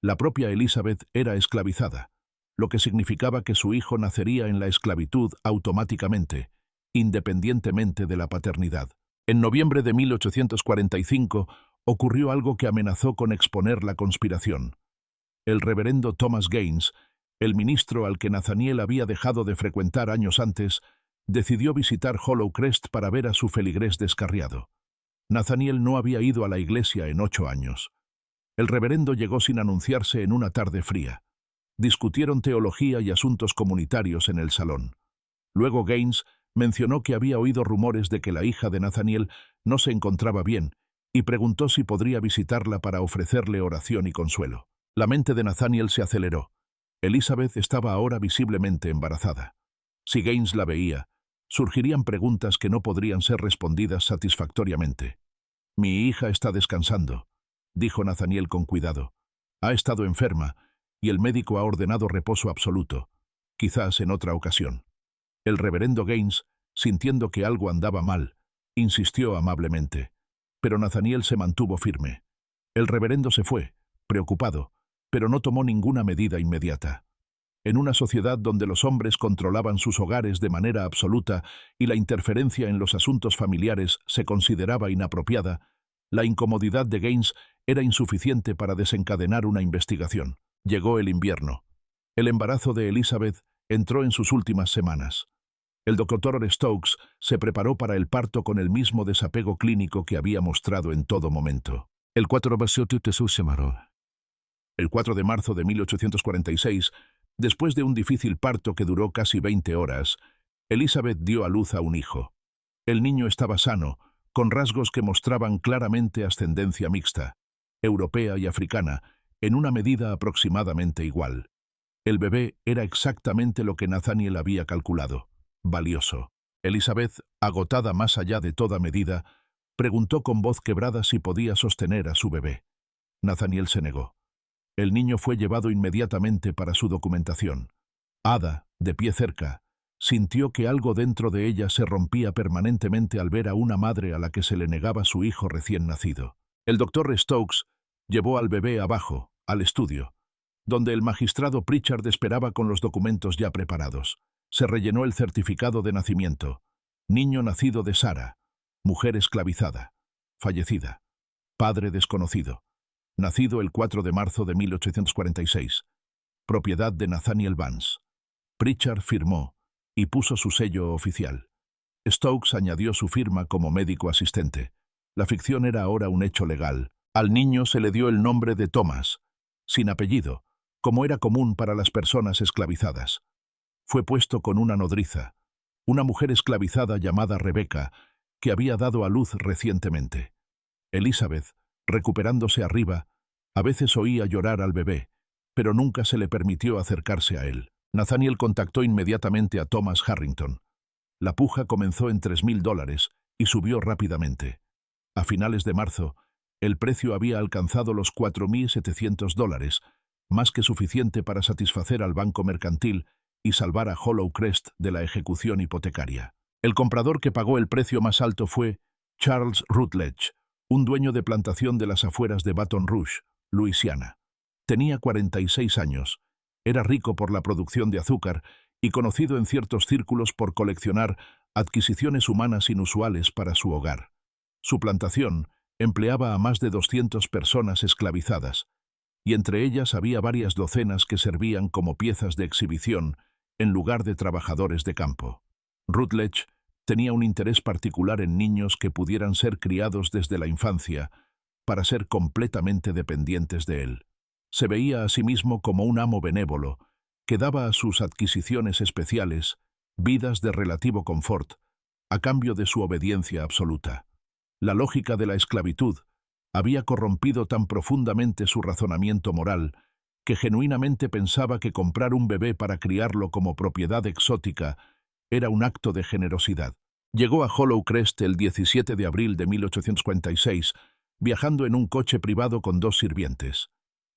la propia Elizabeth era esclavizada, lo que significaba que su hijo nacería en la esclavitud automáticamente, independientemente de la paternidad. En noviembre de 1845 ocurrió algo que amenazó con exponer la conspiración. El reverendo Thomas Gaines, el ministro al que Nathaniel había dejado de frecuentar años antes, decidió visitar Hollow Crest para ver a su feligrés descarriado. Nathaniel no había ido a la iglesia en 8 años. El reverendo llegó sin anunciarse en una tarde fría. Discutieron teología y asuntos comunitarios en el salón. Luego Gaines mencionó que había oído rumores de que la hija de Nathaniel no se encontraba bien y preguntó si podría visitarla para ofrecerle oración y consuelo. La mente de Nathaniel se aceleró. Elizabeth estaba ahora visiblemente embarazada. Si Gaines la veía, surgirían preguntas que no podrían ser respondidas satisfactoriamente. «Mi hija está descansando», dijo Nathaniel con cuidado. «Ha estado enferma y el médico ha ordenado reposo absoluto, quizás en otra ocasión». El reverendo Gaines, sintiendo que algo andaba mal, insistió amablemente, pero Nathaniel se mantuvo firme. El reverendo se fue, preocupado, pero no tomó ninguna medida inmediata. En una sociedad donde los hombres controlaban sus hogares de manera absoluta y la interferencia en los asuntos familiares se consideraba inapropiada, la incomodidad de Gaines era insuficiente para desencadenar una investigación. Llegó el invierno. El embarazo de Elizabeth entró en sus últimas semanas. El doctor Stokes se preparó para el parto con el mismo desapego clínico que había mostrado en todo momento. El 4 de marzo de 1846, después de un difícil parto que duró casi 20 horas, Elizabeth dio a luz a un hijo. El niño estaba sano, con rasgos que mostraban claramente ascendencia mixta, europea y africana, en una medida aproximadamente igual. El bebé era exactamente lo que Nathaniel había calculado: valioso. Elizabeth, agotada más allá de toda medida, preguntó con voz quebrada si podía sostener a su bebé. Nathaniel se negó. El niño fue llevado inmediatamente para su documentación. Ada, de pie cerca, sintió que algo dentro de ella se rompía permanentemente al ver a una madre a la que se le negaba su hijo recién nacido. El doctor Stokes llevó al bebé abajo, al estudio, donde el magistrado Pritchard esperaba con los documentos ya preparados. Se rellenó el certificado de nacimiento. Niño nacido de Sara, mujer esclavizada, fallecida, padre desconocido, nacido el 4 de marzo de 1846, propiedad de Nathaniel Vance. Pritchard firmó y puso su sello oficial. Stokes añadió su firma como médico asistente. La ficción era ahora un hecho legal. Al niño se le dio el nombre de Thomas, sin apellido, como era común para las personas esclavizadas. Fue puesto con una nodriza, una mujer esclavizada llamada Rebecca, que había dado a luz recientemente. Elizabeth, recuperándose arriba, a veces oía llorar al bebé, pero nunca se le permitió acercarse a él. Nathaniel contactó inmediatamente a Thomas Harrington. La puja comenzó en $3.000 y subió rápidamente. A finales de marzo, el precio había alcanzado los $4.700, más que suficiente para satisfacer al banco mercantil y salvar a Hollow Crest de la ejecución hipotecaria. El comprador que pagó el precio más alto fue Charles Rutledge, un dueño de plantación de las afueras de Baton Rouge, Luisiana. Tenía 46 años, era rico por la producción de azúcar y conocido en ciertos círculos por coleccionar adquisiciones humanas inusuales para su hogar. Su plantación empleaba a más de 200 personas esclavizadas, y entre ellas había varias docenas que servían como piezas de exhibición en lugar de trabajadores de campo. Rutledge tenía un interés particular en niños que pudieran ser criados desde la infancia para ser completamente dependientes de él. Se veía a sí mismo como un amo benévolo que daba a sus adquisiciones especiales vidas de relativo confort a cambio de su obediencia absoluta. La lógica de la esclavitud había corrompido tan profundamente su razonamiento moral que genuinamente pensaba que comprar un bebé para criarlo como propiedad exótica era un acto de generosidad. Llegó a Hollow Crest el 17 de abril de 1846, viajando en un coche privado con 2 sirvientes.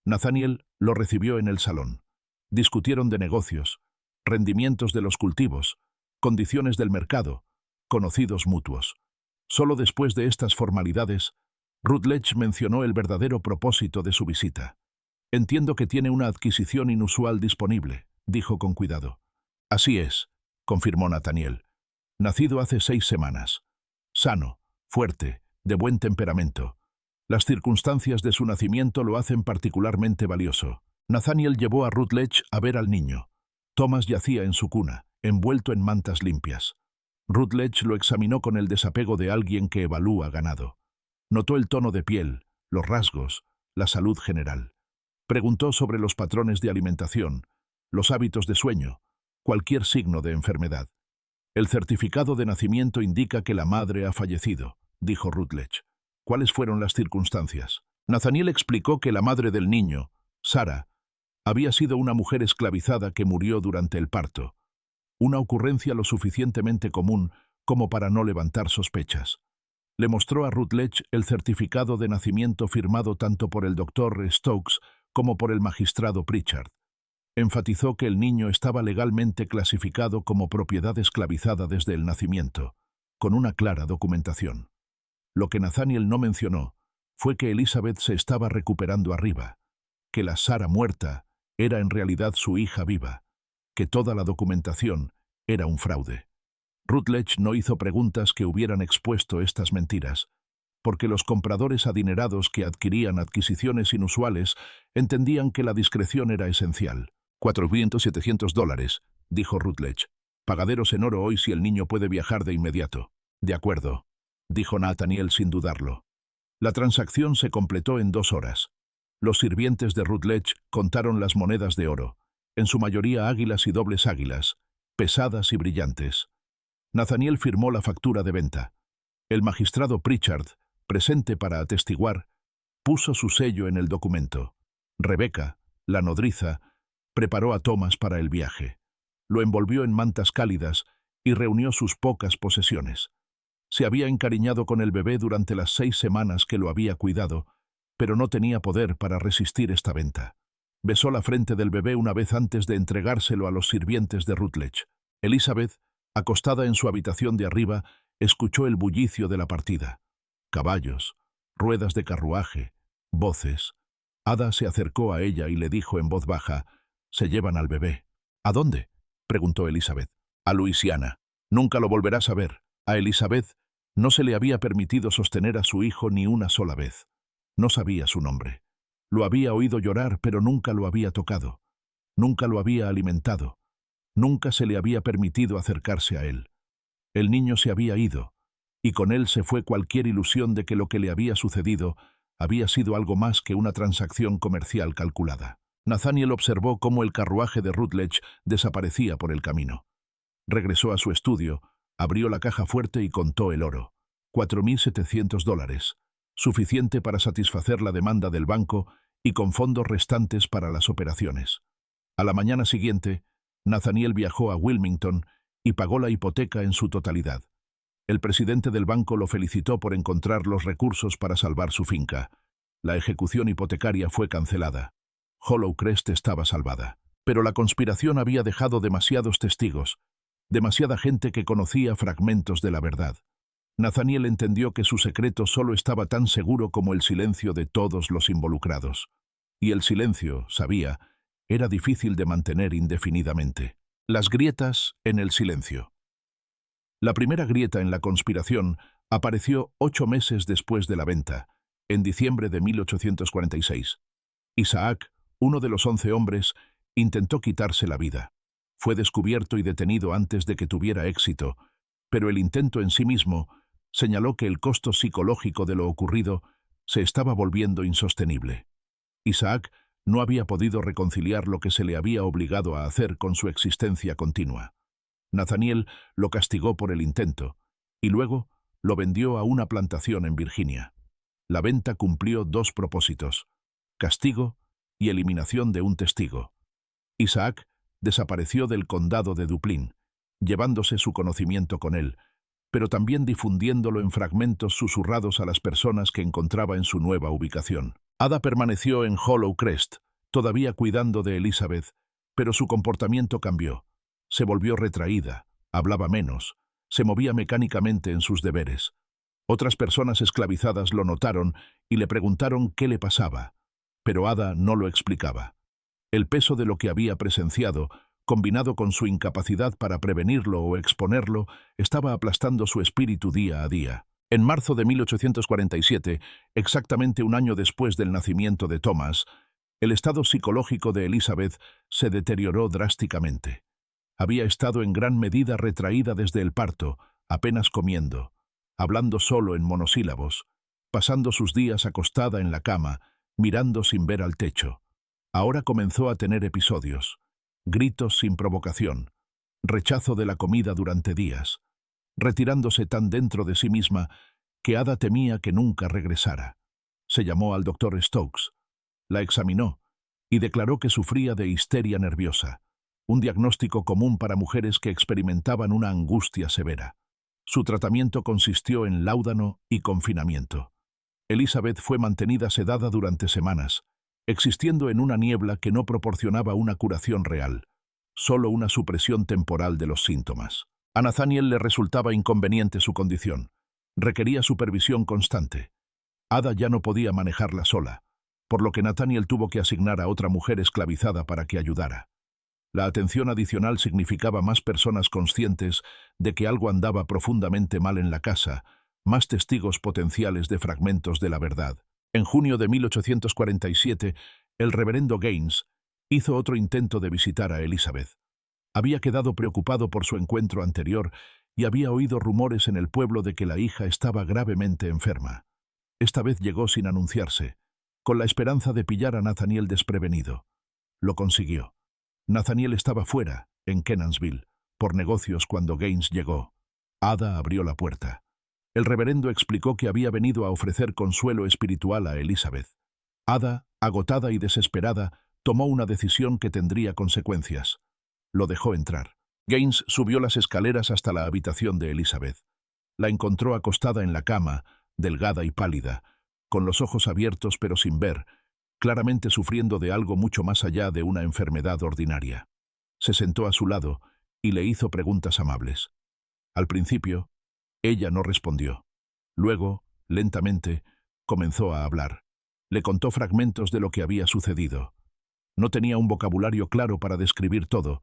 Nathaniel lo recibió en el salón. Discutieron de negocios, rendimientos de los cultivos, condiciones del mercado, conocidos mutuos. Solo después de estas formalidades, Rutledge mencionó el verdadero propósito de su visita. «Entiendo que tiene una adquisición inusual disponible», dijo con cuidado. «Así es», confirmó Nathaniel. «Nacido hace 6 semanas. Sano, fuerte, de buen temperamento. Las circunstancias de su nacimiento lo hacen particularmente valioso». Nathaniel llevó a Rutledge a ver al niño. Thomas yacía en su cuna, envuelto en mantas limpias. Rutledge lo examinó con el desapego de alguien que evalúa ganado. Notó el tono de piel, los rasgos, la salud general. Preguntó sobre los patrones de alimentación, los hábitos de sueño, cualquier signo de enfermedad. «El certificado de nacimiento indica que la madre ha fallecido», dijo Rutledge. «¿Cuáles fueron las circunstancias?» Nathaniel explicó que la madre del niño, Sarah, había sido una mujer esclavizada que murió durante el parto. Una ocurrencia lo suficientemente común como para no levantar sospechas. Le mostró a Rutledge el certificado de nacimiento firmado tanto por el doctor Stokes como por el magistrado Pritchard. Enfatizó que el niño estaba legalmente clasificado como propiedad esclavizada desde el nacimiento, con una clara documentación. Lo que Nathaniel no mencionó fue que Elizabeth se estaba recuperando arriba, que la Sarah muerta era en realidad su hija viva, que toda la documentación era un fraude. Rutledge no hizo preguntas que hubieran expuesto estas mentiras, porque los compradores adinerados que adquirían adquisiciones inusuales entendían que la discreción era esencial. $400–700, dijo Rutledge. Pagaderos en oro hoy si el niño puede viajar de inmediato. De acuerdo, dijo Nathaniel sin dudarlo. La transacción se completó en 2 horas. Los sirvientes de Rutledge contaron las monedas de oro, en su mayoría águilas y dobles águilas, pesadas y brillantes. Nathaniel firmó la factura de venta. El magistrado Pritchard, presente para atestiguar, puso su sello en el documento. Rebecca, la nodriza, preparó a Thomas para el viaje. Lo envolvió en mantas cálidas y reunió sus pocas posesiones. Se había encariñado con el bebé durante las 6 semanas que lo había cuidado, pero no tenía poder para resistir esta venta. Besó la frente del bebé una vez antes de entregárselo a los sirvientes de Rutledge. Elizabeth, acostada en su habitación de arriba, escuchó el bullicio de la partida. Caballos, ruedas de carruaje, voces. Ada se acercó a ella y le dijo en voz baja: «Se llevan al bebé». «¿A dónde?», preguntó Elizabeth. «A Luisiana. Nunca lo volverás a ver». A Elizabeth no se le había permitido sostener a su hijo ni una sola vez. No sabía su nombre. Lo había oído llorar, pero nunca lo había tocado. Nunca lo había alimentado. Nunca se le había permitido acercarse a él. El niño se había ido, y con él se fue cualquier ilusión de que lo que le había sucedido había sido algo más que una transacción comercial calculada. Nathaniel observó cómo el carruaje de Rutledge desaparecía por el camino. Regresó a su estudio, abrió la caja fuerte y contó el oro. $4.700, suficiente para satisfacer la demanda del banco y con fondos restantes para las operaciones. A la mañana siguiente, Nathaniel viajó a Wilmington y pagó la hipoteca en su totalidad. El presidente del banco lo felicitó por encontrar los recursos para salvar su finca. La ejecución hipotecaria fue cancelada. Hollow Crest estaba salvada. Pero la conspiración había dejado demasiados testigos, demasiada gente que conocía fragmentos de la verdad. Nathaniel entendió que su secreto solo estaba tan seguro como el silencio de todos los involucrados. Y el silencio, sabía, era difícil de mantener indefinidamente. Las grietas en el silencio. La primera grieta en la conspiración apareció 8 meses después de la venta, en diciembre de 1846. Isaac, uno de los 11 hombres, intentó quitarse la vida. Fue descubierto y detenido antes de que tuviera éxito, pero el intento en sí mismo señaló que el costo psicológico de lo ocurrido se estaba volviendo insostenible. Isaac no había podido reconciliar lo que se le había obligado a hacer con su existencia continua. Nathaniel lo castigó por el intento, y luego lo vendió a una plantación en Virginia. La venta cumplió 2 propósitos: castigo y eliminación de un testigo. Isaac desapareció del condado de Duplin, llevándose su conocimiento con él, pero también difundiéndolo en fragmentos susurrados a las personas que encontraba en su nueva ubicación. Ada permaneció en Hollow Crest, todavía cuidando de Elizabeth, pero su comportamiento cambió. Se volvió retraída, hablaba menos, se movía mecánicamente en sus deberes. Otras personas esclavizadas lo notaron y le preguntaron qué le pasaba, pero Ada no lo explicaba. El peso de lo que había presenciado, combinado con su incapacidad para prevenirlo o exponerlo, estaba aplastando su espíritu día a día. En marzo de 1847, exactamente un año después del nacimiento de Thomas, el estado psicológico de Elizabeth se deterioró drásticamente. Había estado en gran medida retraída desde el parto, apenas comiendo, hablando solo en monosílabos, pasando sus días acostada en la cama, mirando sin ver al techo. Ahora comenzó a tener episodios, gritos sin provocación, rechazo de la comida durante días, retirándose tan dentro de sí misma que Ada temía que nunca regresara. Se llamó al doctor Stokes, la examinó y declaró que sufría de histeria nerviosa, un diagnóstico común para mujeres que experimentaban una angustia severa. Su tratamiento consistió en láudano y confinamiento. Elizabeth fue mantenida sedada durante semanas, existiendo en una niebla que no proporcionaba una curación real, solo una supresión temporal de los síntomas. A Nathaniel le resultaba inconveniente su condición. Requería supervisión constante. Ada ya no podía manejarla sola, por lo que Nathaniel tuvo que asignar a otra mujer esclavizada para que ayudara. La atención adicional significaba más personas conscientes de que algo andaba profundamente mal en la casa, más testigos potenciales de fragmentos de la verdad. En junio de 1847, el reverendo Gaines hizo otro intento de visitar a Elizabeth. Había quedado preocupado por su encuentro anterior y había oído rumores en el pueblo de que la hija estaba gravemente enferma. Esta vez llegó sin anunciarse, con la esperanza de pillar a Nathaniel desprevenido. Lo consiguió. Nathaniel estaba fuera, en Kenansville, por negocios cuando Gaines llegó. Ada abrió la puerta. El reverendo explicó que había venido a ofrecer consuelo espiritual a Elizabeth. Ada, agotada y desesperada, tomó una decisión que tendría consecuencias. Lo dejó entrar. Gaines subió las escaleras hasta la habitación de Elizabeth. La encontró acostada en la cama, delgada y pálida, con los ojos abiertos pero sin ver, claramente sufriendo de algo mucho más allá de una enfermedad ordinaria. Se sentó a su lado y le hizo preguntas amables. Al principio, ella no respondió. Luego, lentamente, comenzó a hablar. Le contó fragmentos de lo que había sucedido. No tenía un vocabulario claro para describir todo,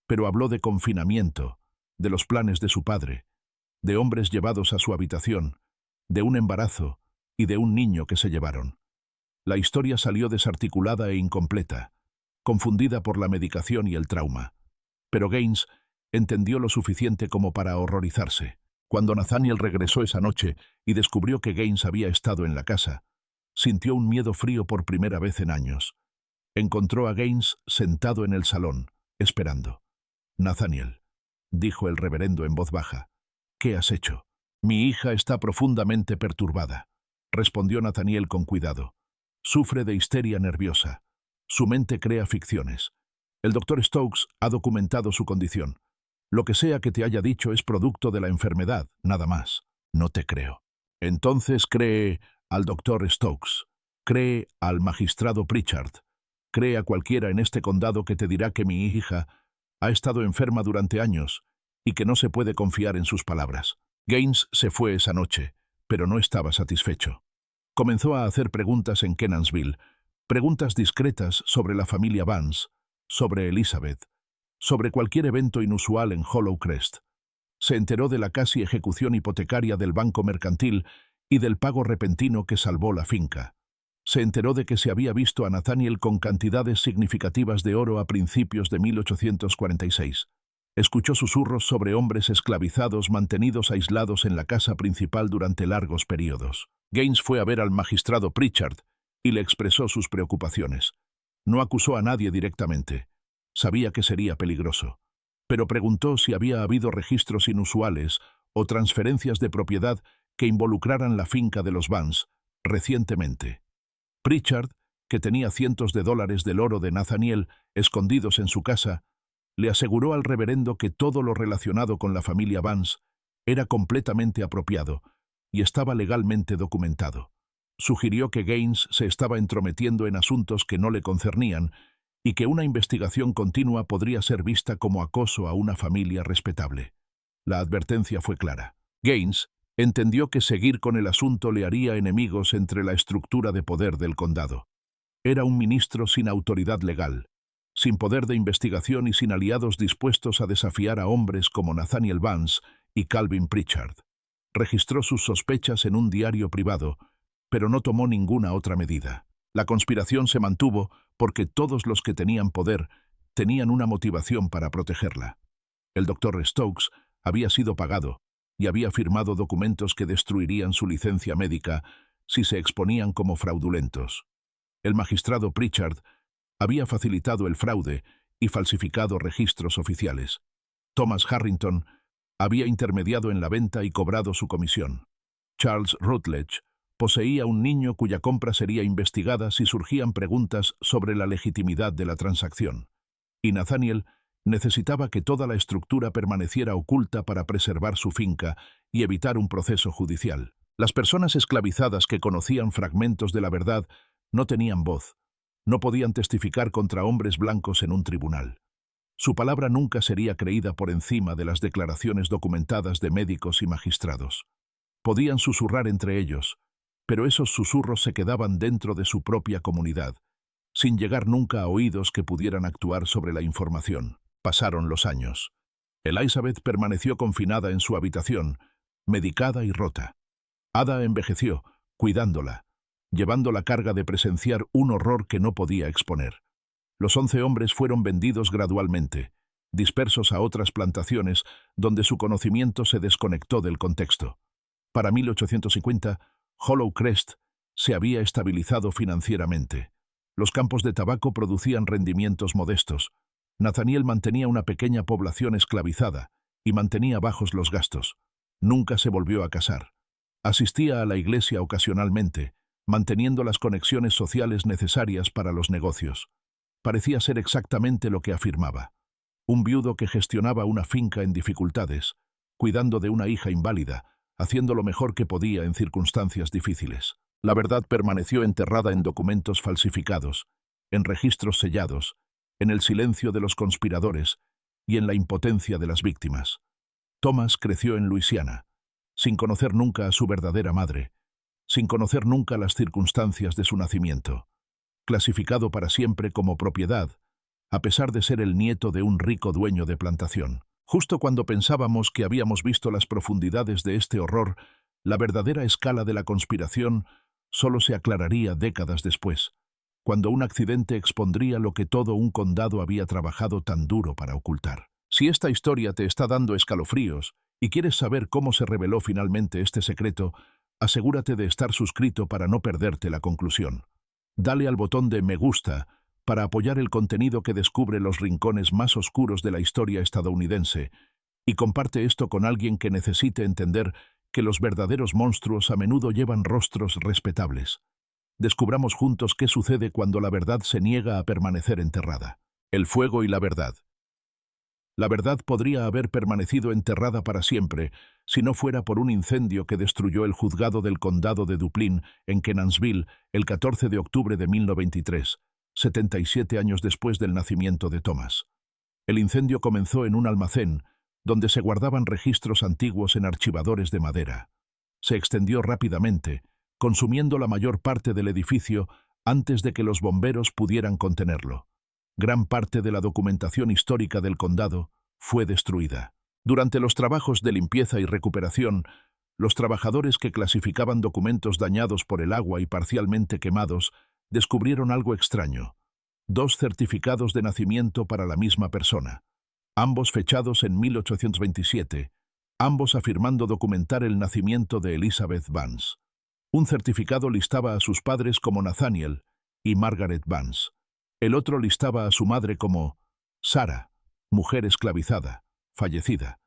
pero habló de confinamiento, de los planes de su padre, de hombres llevados a su habitación, de un embarazo y de un niño que se llevaron. La historia salió desarticulada e incompleta, confundida por la medicación y el trauma. Pero Gaines entendió lo suficiente como para horrorizarse. Cuando Nathaniel regresó esa noche y descubrió que Gaines había estado en la casa, sintió un miedo frío por primera vez en años. Encontró a Gaines sentado en el salón, esperando. «Nathaniel», dijo el reverendo en voz baja, «¿qué has hecho?» «Mi hija está profundamente perturbada», respondió Nathaniel con cuidado. «Sufre de histeria nerviosa. Su mente crea ficciones. El doctor Stokes ha documentado su condición. Lo que sea que te haya dicho es producto de la enfermedad, nada más. No te creo». «Entonces cree al doctor Stokes. Cree al magistrado Pritchard. Cree a cualquiera en este condado que te dirá que mi hija ha estado enferma durante años y que no se puede confiar en sus palabras». Gaines se fue esa noche, pero no estaba satisfecho. Comenzó a hacer preguntas en Kenansville, preguntas discretas sobre la familia Vance, sobre Elizabeth, sobre cualquier evento inusual en Hollow Crest. Se enteró de la casi ejecución hipotecaria del banco mercantil y del pago repentino que salvó la finca. Se enteró de que se había visto a Nathaniel con cantidades significativas de oro a principios de 1846. Escuchó susurros sobre hombres esclavizados mantenidos aislados en la casa principal durante largos periodos. Gaines fue a ver al magistrado Pritchard y le expresó sus preocupaciones. No acusó a nadie directamente. Sabía que sería peligroso. Pero preguntó si había habido registros inusuales o transferencias de propiedad que involucraran la finca de los Vance recientemente. Pritchard, que tenía cientos de dólares del oro de Nathaniel escondidos en su casa, le aseguró al reverendo que todo lo relacionado con la familia Vance Era completamente apropiado y estaba legalmente documentado. Sugirió que Gaines se estaba entrometiendo en asuntos que no le concernían y que una investigación continua podría ser vista como acoso a una familia respetable. La advertencia fue clara. Gaines entendió que seguir con el asunto le haría enemigos entre la estructura de poder del condado. Era un ministro sin autoridad legal, sin poder de investigación y sin aliados dispuestos a desafiar a hombres como Nathaniel Vance y Calvin Pritchard. Registró sus sospechas en un diario privado, pero no tomó ninguna otra medida. La conspiración se mantuvo porque todos los que tenían poder tenían una motivación para protegerla. El doctor Stokes había sido pagado y había firmado documentos que destruirían su licencia médica si se exponían como fraudulentos. El magistrado Pritchard había facilitado el fraude y falsificado registros oficiales. Thomas Harrington había intermediado en la venta y cobrado su comisión. Charles Rutledge poseía un niño cuya compra sería investigada si surgían preguntas sobre la legitimidad de la transacción. Y Nathaniel necesitaba que toda la estructura permaneciera oculta para preservar su finca y evitar un proceso judicial. Las personas esclavizadas que conocían fragmentos de la verdad no tenían voz, no podían testificar contra hombres blancos en un tribunal. Su palabra nunca sería creída por encima de las declaraciones documentadas de médicos y magistrados. Podían susurrar entre ellos, pero esos susurros se quedaban dentro de su propia comunidad, sin llegar nunca a oídos que pudieran actuar sobre la información. Pasaron los años. Elizabeth permaneció confinada en su habitación, medicada y rota. Ada envejeció, cuidándola, llevando la carga de presenciar un horror que no podía exponer. Los 11 hombres fueron vendidos gradualmente, dispersos a otras plantaciones donde su conocimiento se desconectó del contexto. Para 1850, Hollow Crest se había estabilizado financieramente. Los campos de tabaco producían rendimientos modestos. Nathaniel mantenía una pequeña población esclavizada y mantenía bajos los gastos. Nunca se volvió a casar. Asistía a la iglesia ocasionalmente, manteniendo las conexiones sociales necesarias para los negocios. Parecía ser exactamente lo que afirmaba. Un viudo que gestionaba una finca en dificultades, cuidando de una hija inválida, haciendo lo mejor que podía en circunstancias difíciles. La verdad permaneció enterrada en documentos falsificados, en registros sellados, en el silencio de los conspiradores y en la impotencia de las víctimas. Thomas creció en Luisiana, sin conocer nunca a su verdadera madre, sin conocer nunca las circunstancias de su nacimiento, clasificado para siempre como propiedad, a pesar de ser el nieto de un rico dueño de plantación. Justo cuando pensábamos que habíamos visto las profundidades de este horror, la verdadera escala de la conspiración solo se aclararía décadas después, cuando un accidente expondría lo que todo un condado había trabajado tan duro para ocultar. Si esta historia te está dando escalofríos y quieres saber cómo se reveló finalmente este secreto, asegúrate de estar suscrito para no perderte la conclusión. Dale al botón de me gusta para apoyar el contenido que descubre los rincones más oscuros de la historia estadounidense y comparte esto con alguien que necesite entender que los verdaderos monstruos a menudo llevan rostros respetables. Descubramos juntos qué sucede cuando la verdad se niega a permanecer enterrada. El fuego y la verdad. La verdad podría haber permanecido enterrada para siempre si no fuera por un incendio que destruyó el juzgado del condado de Duplin en Kenansville el 14 de octubre de 1923, 77 años después del nacimiento de Thomas. El incendio comenzó en un almacén donde se guardaban registros antiguos en archivadores de madera. Se extendió rápidamente, consumiendo la mayor parte del edificio antes de que los bomberos pudieran contenerlo. Gran parte de la documentación histórica del condado fue destruida. Durante los trabajos de limpieza y recuperación, los trabajadores que clasificaban documentos dañados por el agua y parcialmente quemados descubrieron algo extraño: 2 certificados de nacimiento para la misma persona, ambos fechados en 1827, ambos afirmando documentar el nacimiento de Elizabeth Vance. Un certificado listaba a sus padres como Nathaniel y Margaret Vance. El otro listaba a su madre como Sarah, mujer esclavizada, fallecida,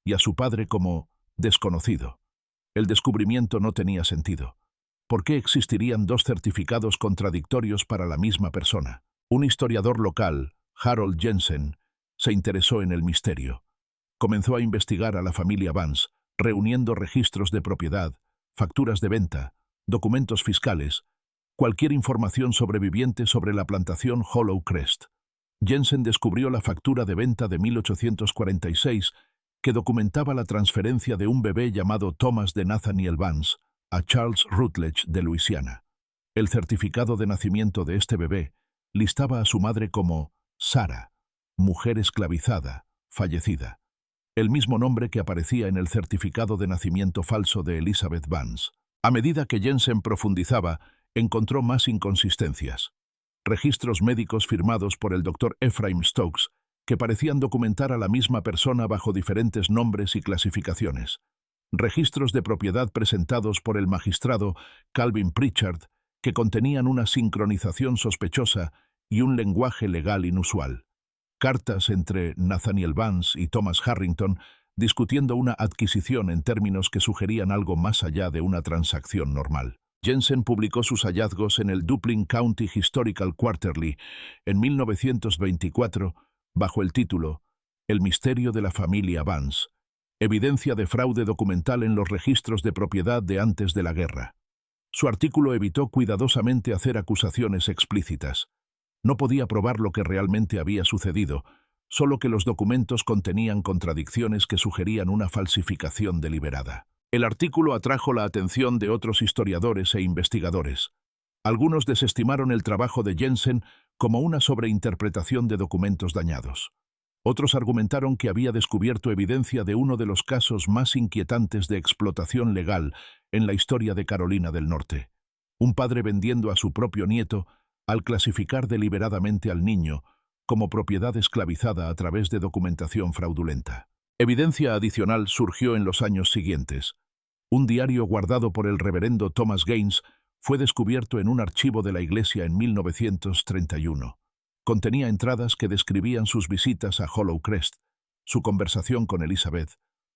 y a su padre como desconocido. El descubrimiento no tenía sentido. ¿Por qué existirían 2 certificados contradictorios para la misma persona? Un historiador local, Harold Jensen, se interesó en el misterio. Comenzó a investigar a la familia Vance, reuniendo registros de propiedad, facturas de venta, documentos fiscales, cualquier información sobreviviente sobre la plantación Hollow Crest. Jensen descubrió la factura de venta de 1846 que documentaba la transferencia de un bebé llamado Thomas de Nathaniel Vance a Charles Rutledge de Luisiana. El certificado de nacimiento de este bebé listaba a su madre como Sarah, mujer esclavizada, fallecida, el mismo nombre que aparecía en el certificado de nacimiento falso de Elizabeth Vance. A medida que Jensen profundizaba, encontró más inconsistencias. Registros médicos firmados por el Dr. Ephraim Stokes, que parecían documentar a la misma persona bajo diferentes nombres y clasificaciones. Registros de propiedad presentados por el magistrado Calvin Pritchard, que contenían una sincronización sospechosa y un lenguaje legal inusual. Cartas entre Nathaniel Vance y Thomas Harrington discutiendo una adquisición en términos que sugerían algo más allá de una transacción normal. Jensen publicó sus hallazgos en el Duplin County Historical Quarterly en 1924 bajo el título El misterio de la familia Vance, evidencia de fraude documental en los registros de propiedad de antes de la guerra. Su artículo evitó cuidadosamente hacer acusaciones explícitas. No podía probar lo que realmente había sucedido, solo que los documentos contenían contradicciones que sugerían una falsificación deliberada. El artículo atrajo la atención de otros historiadores e investigadores. Algunos desestimaron el trabajo de Jensen como una sobreinterpretación de documentos dañados. Otros argumentaron que había descubierto evidencia de uno de los casos más inquietantes de explotación legal en la historia de Carolina del Norte. Un padre vendiendo a su propio nieto al clasificar deliberadamente al niño como propiedad esclavizada a través de documentación fraudulenta. Evidencia adicional surgió en los años siguientes. Un diario guardado por el reverendo Thomas Gaines fue descubierto en un archivo de la iglesia en 1931. Contenía entradas que describían sus visitas a Hollow Crest, su conversación con Elizabeth,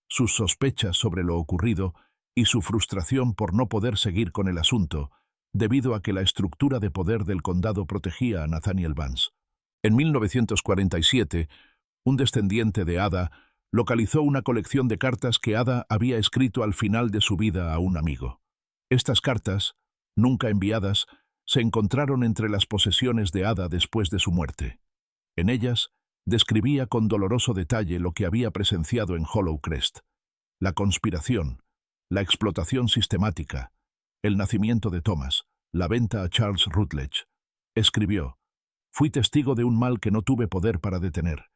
sus sospechas sobre lo ocurrido y su frustración por no poder seguir con el asunto, debido a que la estructura de poder del condado protegía a Nathaniel Vance. En 1947, un descendiente de Ada localizó una colección de cartas que Ada había escrito al final de su vida a un amigo. Estas cartas, nunca enviadas, se encontraron entre las posesiones de Ada después de su muerte. En ellas, describía con doloroso detalle lo que había presenciado en Hollow Crest: la conspiración, la explotación sistemática, el nacimiento de Thomas, la venta a Charles Rutledge. Escribió: «Fui testigo de un mal que no tuve poder para detener,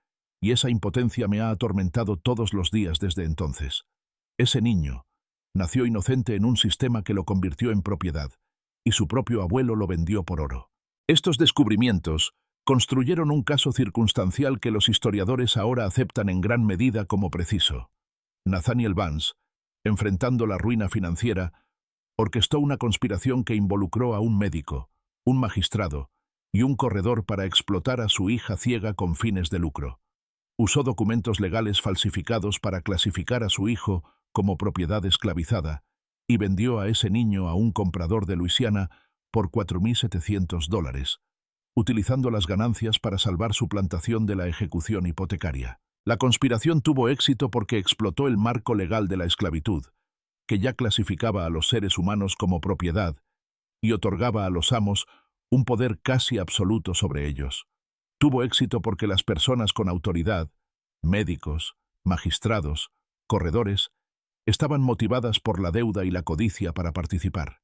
y esa impotencia me ha atormentado todos los días desde entonces. Ese niño nació inocente en un sistema que lo convirtió en propiedad, y su propio abuelo lo vendió por oro». Estos descubrimientos construyeron un caso circunstancial que los historiadores ahora aceptan en gran medida como preciso. Nathaniel Vance, enfrentando la ruina financiera, orquestó una conspiración que involucró a un médico, un magistrado y un corredor para explotar a su hija ciega con fines de lucro. Usó documentos legales falsificados para clasificar a su hijo como propiedad esclavizada y vendió a ese niño a un comprador de Luisiana por $4,700, utilizando las ganancias para salvar su plantación de la ejecución hipotecaria. La conspiración tuvo éxito porque explotó el marco legal de la esclavitud, que ya clasificaba a los seres humanos como propiedad y otorgaba a los amos un poder casi absoluto sobre ellos. Tuvo éxito porque las personas con autoridad, médicos, magistrados, corredores, estaban motivadas por la deuda y la codicia para participar.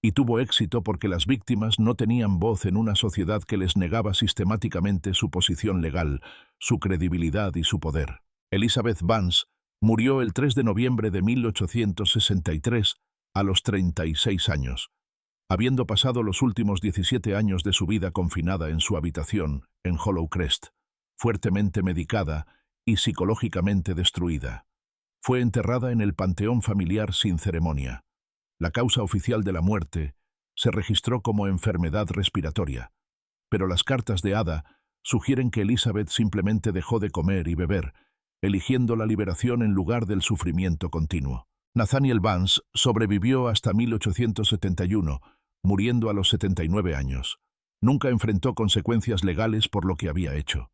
Y tuvo éxito porque las víctimas no tenían voz en una sociedad que les negaba sistemáticamente su posición legal, su credibilidad y su poder. Elizabeth Vance murió el 3 de noviembre de 1863 a los 36 años, habiendo pasado los últimos 17 años de su vida confinada en su habitación en Hollow Crest, fuertemente medicada y psicológicamente destruida. Fue enterrada en el panteón familiar sin ceremonia. La causa oficial de la muerte se registró como enfermedad respiratoria, pero las cartas de Ada sugieren que Elizabeth simplemente dejó de comer y beber, eligiendo la liberación en lugar del sufrimiento continuo. Nathaniel Vance sobrevivió hasta 1871, muriendo a los 79 años. Nunca enfrentó consecuencias legales por lo que había hecho.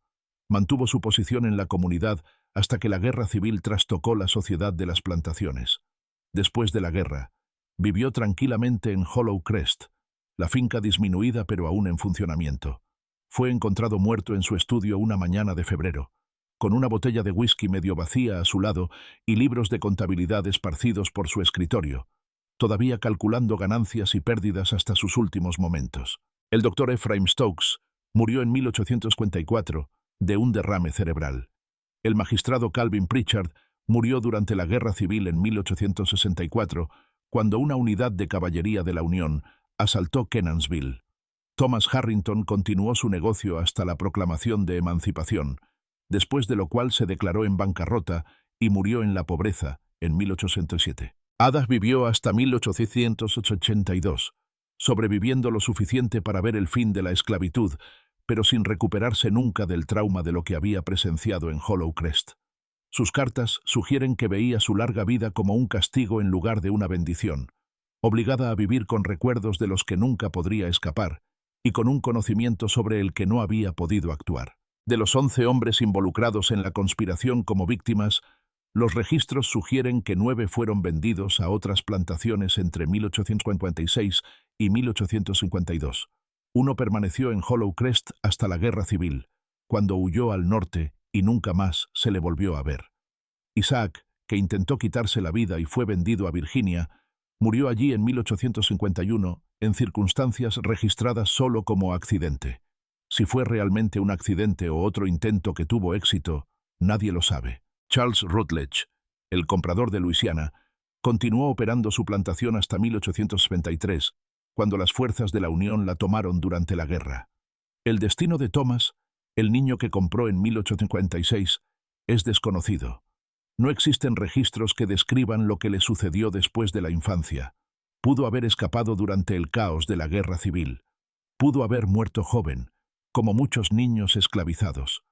Mantuvo su posición en la comunidad hasta que la guerra civil trastocó la sociedad de las plantaciones. Después de la guerra, vivió tranquilamente en Hollow Crest, la finca disminuida pero aún en funcionamiento. Fue encontrado muerto en su estudio una mañana de febrero, con una botella de whisky medio vacía a su lado y libros de contabilidad esparcidos por su escritorio, todavía calculando ganancias y pérdidas hasta sus últimos momentos. El doctor Ephraim Stokes murió en 1854 de un derrame cerebral. El magistrado Calvin Pritchard murió durante la Guerra Civil en 1864, cuando una unidad de caballería de la Unión asaltó Kenansville. Thomas Harrington continuó su negocio hasta la proclamación de emancipación, después de lo cual se declaró en bancarrota y murió en la pobreza en 1807. Ada vivió hasta 1882, sobreviviendo lo suficiente para ver el fin de la esclavitud, pero sin recuperarse nunca del trauma de lo que había presenciado en Hollow Crest. Sus cartas sugieren que veía su larga vida como un castigo en lugar de una bendición, obligada a vivir con recuerdos de los que nunca podría escapar y con un conocimiento sobre el que no había podido actuar. De los 11 hombres involucrados en la conspiración como víctimas, los registros sugieren que 9 fueron vendidos a otras plantaciones entre 1856 y 1852. Uno permaneció en Hollow Crest hasta la Guerra Civil, cuando huyó al norte y nunca más se le volvió a ver. Isaac, que intentó quitarse la vida y fue vendido a Virginia, murió allí en 1851 en circunstancias registradas solo como accidente. Si fue realmente un accidente o otro intento que tuvo éxito, nadie lo sabe. Charles Rutledge, el comprador de Luisiana, continuó operando su plantación hasta 1823, cuando las fuerzas de la Unión la tomaron durante la guerra. El destino de Thomas, el niño que compró en 1856, es desconocido. No existen registros que describan lo que le sucedió después de la infancia. Pudo haber escapado durante el caos de la guerra civil. Pudo haber muerto joven, como muchos niños esclavizados.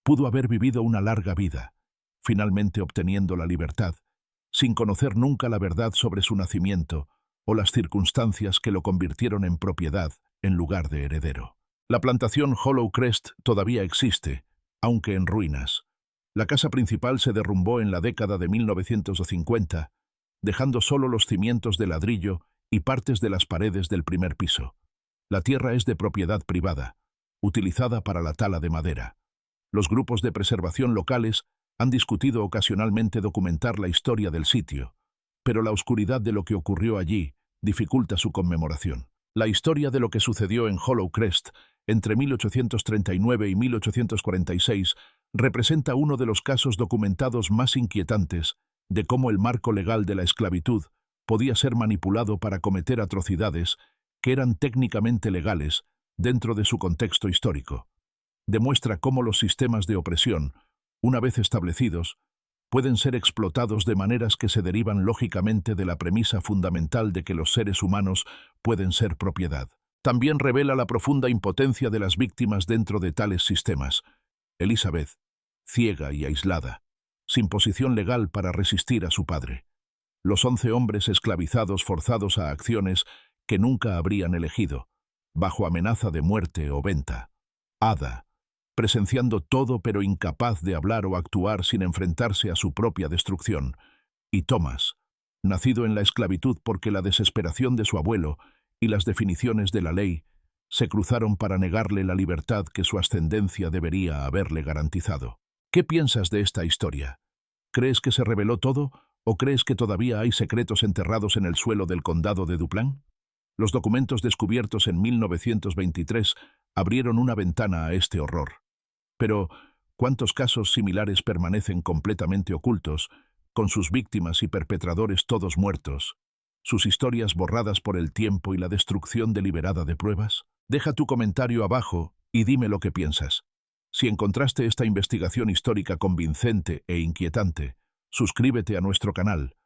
Pudo haber vivido una larga vida, finalmente obteniendo la libertad, sin conocer nunca la verdad sobre su nacimiento o las circunstancias que lo convirtieron en propiedad en lugar de heredero. La plantación Hollow Crest todavía existe, aunque en ruinas. La casa principal se derrumbó en la década de 1950, dejando solo los cimientos de ladrillo y partes de las paredes del primer piso. La tierra es de propiedad privada, utilizada para la tala de madera. Los grupos de preservación locales han discutido ocasionalmente documentar la historia del sitio, pero la oscuridad de lo que ocurrió allí dificulta su conmemoración. La historia de lo que sucedió en Hollow Crest entre 1839 y 1846 representa uno de los casos documentados más inquietantes de cómo el marco legal de la esclavitud podía ser manipulado para cometer atrocidades que eran técnicamente legales dentro de su contexto histórico. Demuestra cómo los sistemas de opresión, una vez establecidos, pueden ser explotados de maneras que se derivan lógicamente de la premisa fundamental de que los seres humanos pueden ser propiedad. También revela la profunda impotencia de las víctimas dentro de tales sistemas. Elizabeth, ciega y aislada, sin posición legal para resistir a su padre. Los 11 hombres esclavizados forzados a acciones que nunca habrían elegido, bajo amenaza de muerte o venta. Ada, presenciando todo pero incapaz de hablar o actuar sin enfrentarse a su propia destrucción. Y Thomas, nacido en la esclavitud porque la desesperación de su abuelo y las definiciones de la ley se cruzaron para negarle la libertad que su ascendencia debería haberle garantizado. ¿Qué piensas de esta historia? ¿Crees que se reveló todo o crees que todavía hay secretos enterrados en el suelo del condado de Duplan? Los documentos descubiertos en 1923 abrieron una ventana a este horror. Pero, ¿cuántos casos similares permanecen completamente ocultos, con sus víctimas y perpetradores todos muertos? ¿Sus historias borradas por el tiempo y la destrucción deliberada de pruebas? Deja tu comentario abajo y dime lo que piensas. Si encontraste esta investigación histórica convincente e inquietante, suscríbete a nuestro canal,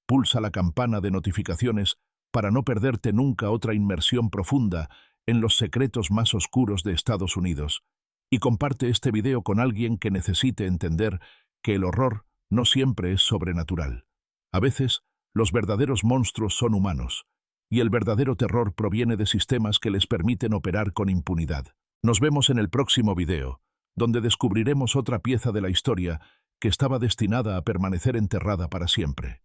pulsa la campana de notificaciones para no perderte nunca otra inmersión profunda en los secretos más oscuros de Estados Unidos, y comparte este video con alguien que necesite entender que el horror no siempre es sobrenatural. A veces, los verdaderos monstruos son humanos, y el verdadero terror proviene de sistemas que les permiten operar con impunidad. Nos vemos en el próximo video, donde descubriremos otra pieza de la historia que estaba destinada a permanecer enterrada para siempre.